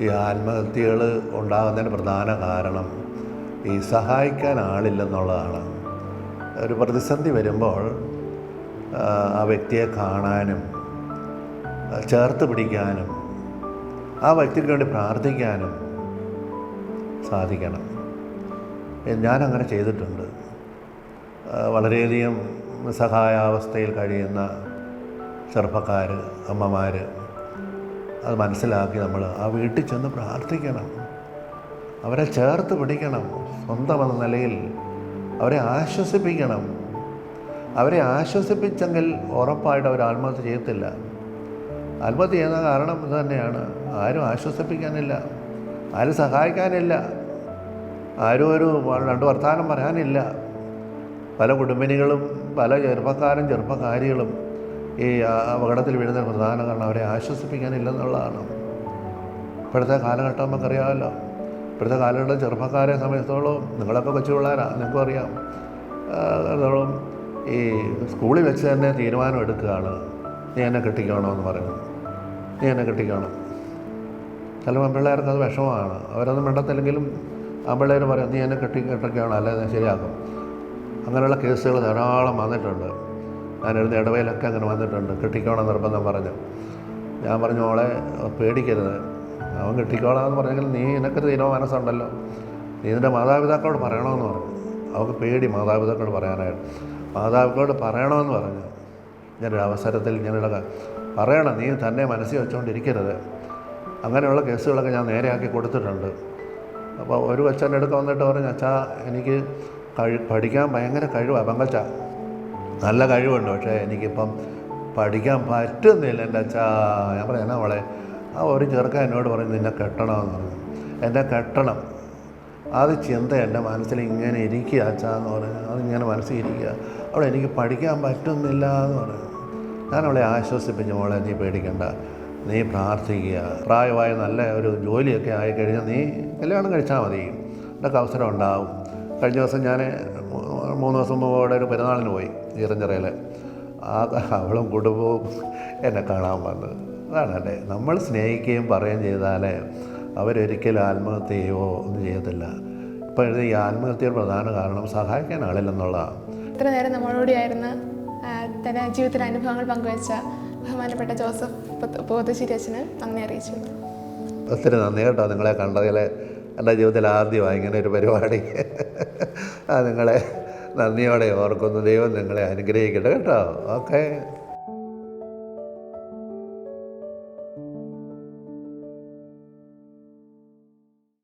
ഈ ആത്മഹത്യകൾ ഉണ്ടാകുന്നതിന് പ്രധാന കാരണം ഈ സഹായിക്കാൻ ആളില്ലെന്നുള്ളതാണ്. ഒരു പ്രതിസന്ധി വരുമ്പോൾ ആ വ്യക്തിയെ കാണാനും ചേർത്ത് പിടിക്കാനും ആ വ്യക്തിക്ക് വേണ്ടി പ്രാർത്ഥിക്കാനും സാധിക്കണം. ഞാനങ്ങനെ ചെയ്തിട്ടുണ്ട്. വളരെയധികം നിസ്സഹായാവസ്ഥയിൽ കഴിയുന്ന ചെറുപ്പക്കാർ, അമ്മമാർ, അത് മനസ്സിലാക്കി നമ്മൾ ആ വീട്ടിൽ ചെന്ന് പ്രാർത്ഥിക്കണം. അവരെ ചേർത്ത് പിടിക്കണം. സ്വന്തം എന്ന നിലയിൽ അവരെ ആശ്വസിപ്പിക്കണം. അവരെ ആശ്വസിപ്പിച്ചെങ്കിൽ ഉറപ്പായിട്ട് അവർ ആത്മഹത്യ ചെയ്യത്തില്ല. ആത്മഹത്യ ചെയ്യുന്ന കാരണം ഇത് തന്നെയാണ്. ആരും ആശ്വസിപ്പിക്കാനില്ല, ആരും സഹായിക്കാനില്ല, ആരും ഒരു രണ്ട് വർത്തമാനം പറയാനില്ല. പല കുടുംബിനികളും പല ചെറുപ്പക്കാരികളും ഈ അപകടത്തിൽ വീഴുന്ന പ്രധാന കാരണം അവരെ ആശ്വസിപ്പിക്കാനില്ലെന്നുള്ളതാണ്. ഇപ്പോഴത്തെ കാലഘട്ടം നമുക്കറിയാമല്ലോ. ഇപ്പോഴത്തെ കാലഘട്ടം ചെറുപ്പക്കാരെ സമയത്തോളം നിങ്ങളൊക്കെ കൊച്ചു പിള്ളേരാണ്, നിങ്ങൾക്കും അറിയാം. അതോളം ഈ സ്കൂളിൽ വെച്ച് തന്നെ തീരുമാനം എടുക്കുകയാണ്, നീ എന്നെ കെട്ടിക്കണമെന്ന് പറയുന്നു, നീ എന്നെ കെട്ടിക്കണം. ചില പെൺപിള്ളേർക്ക് അത് വിഷമമാണ്. അവരൊന്നും മിണ്ടത്തില്ലെങ്കിലും ആൺപിള്ളേർ പറയും നീ എന്നെ കെട്ടിക്കണം, അല്ലെ ഞാൻ ശരിയാക്കും. അങ്ങനെയുള്ള കേസുകൾ ധാരാളം വന്നിട്ടുണ്ട്. ഞാനിരുന്ന ഇടവയിലൊക്കെ അങ്ങനെ വന്നിട്ടുണ്ട്. കെട്ടിക്കോണം നിർബന്ധം പറഞ്ഞു. ഞാൻ പറഞ്ഞു മോളെ പേടിക്കരുത്, അവൻ കെട്ടിക്കോളാമെന്ന് പറഞ്ഞെങ്കിൽ നീ നിനക്കൊരു തീരുമാനമുണ്ടല്ലോ, നീ നിൻ്റെ മാതാപിതാക്കളോട് പറയണമെന്ന് പറഞ്ഞു. അവൾക്ക് പേടി മാതാപിതാക്കളോട് പറയാനായിട്ട്. മാതാപിതാക്കളോട് പറയണമെന്ന് പറഞ്ഞു. ഞാനൊരു അവസരത്തിൽ ഞാനുള്ള പറയണം, നീ തന്നെ മനസ്സിൽ വെച്ചുകൊണ്ടിരിക്കരുത്. അങ്ങനെയുള്ള കേസുകളൊക്കെ ഞാൻ നേരെയാക്കി കൊടുത്തിട്ടുണ്ട്. അപ്പോൾ ഒരു കൊച്ചൻ്റെ അടുത്ത് വന്നിട്ട് പറഞ്ഞു, അച്ഛാ എനിക്ക് പഠിക്കാൻ ഭയങ്കര കഴിവാണ്, പെങ്കച്ച നല്ല കഴിവുണ്ട്, പക്ഷേ എനിക്കിപ്പം പഠിക്കാൻ പറ്റുന്നില്ല എൻ്റെ അച്ഛാ. ഞാൻ പറഞ്ഞു എന്നാ അവളെ ആ ഒരു ചെറുക്കൻ എന്നോട് പറഞ്ഞു നിന്നെ കെട്ടണമെന്ന് പറഞ്ഞു. എന്നെ കെട്ടണം, അത് ചിന്ത എൻ്റെ മനസ്സിൽ ഇങ്ങനെ ഇരിക്കുക അച്ഛാന്ന് പറഞ്ഞു. അതിങ്ങനെ മനസ്സിൽ ഇരിക്കുക. അവളെ എനിക്ക് പഠിക്കാൻ പറ്റുന്നില്ല എന്ന് പറഞ്ഞു. ഞാൻ അവളെ ആശ്വസിപ്പിച്ചു, മോളെ നീ പേടിക്കണ്ട, നീ പ്രാർത്ഥിക്കുക, പ്രായമായ നല്ല ഒരു ജോലിയൊക്കെ ആയിക്കഴിഞ്ഞാൽ നീ കല്യാണം കഴിച്ചാൽ മതി, ഇതൊക്കെ അവസരം ഉണ്ടാവും. കഴിഞ്ഞ ദിവസം ഞാൻ 3 ദിവസം മുമ്പ് അവിടെ ഒരു പെരുന്നാളിന് പോയി ഈറഞ്ചിറയിൽ. അവളും കുടുംബവും എന്നെ കാണാൻ വന്നത്. അതാണല്ലേ, നമ്മൾ സ്നേഹിക്കുകയും പറയുകയും ചെയ്താൽ അവരൊരിക്കലും ആത്മഹത്യ ചെയ്യുകയോ ഒന്നും ചെയ്യത്തില്ല. ഇപ്പോൾ ഈ ആത്മഹത്യയുടെ പ്രധാന കാരണം സഹായിക്കാൻ ആളില്ലെന്നുള്ളതാണ്. ഇത്ര നേരം നമ്മളോടെയായിരുന്ന തൻ്റെ ജീവിതത്തിലെ അനുഭവങ്ങൾ പങ്കുവച്ച ബഹുമാനപ്പെട്ട ജോസഫ് പോത്തശ്ശേരി അച്ഛന് നന്ദി അറിയിച്ചു. ഒത്തിരി നന്ദി കേട്ടോ. നിങ്ങളെ കണ്ടതിൽ എൻ്റെ ജീവിതത്തിൽ ആദ്യമായി ഇങ്ങനെ ഒരു പരിപാടി. നിങ്ങളെ നന്ദിയോടെ ഓർക്കുന്നു. ദൈവം നിങ്ങളെ അനുഗ്രഹിക്കട്ടെ കേട്ടോ. ഓക്കെ.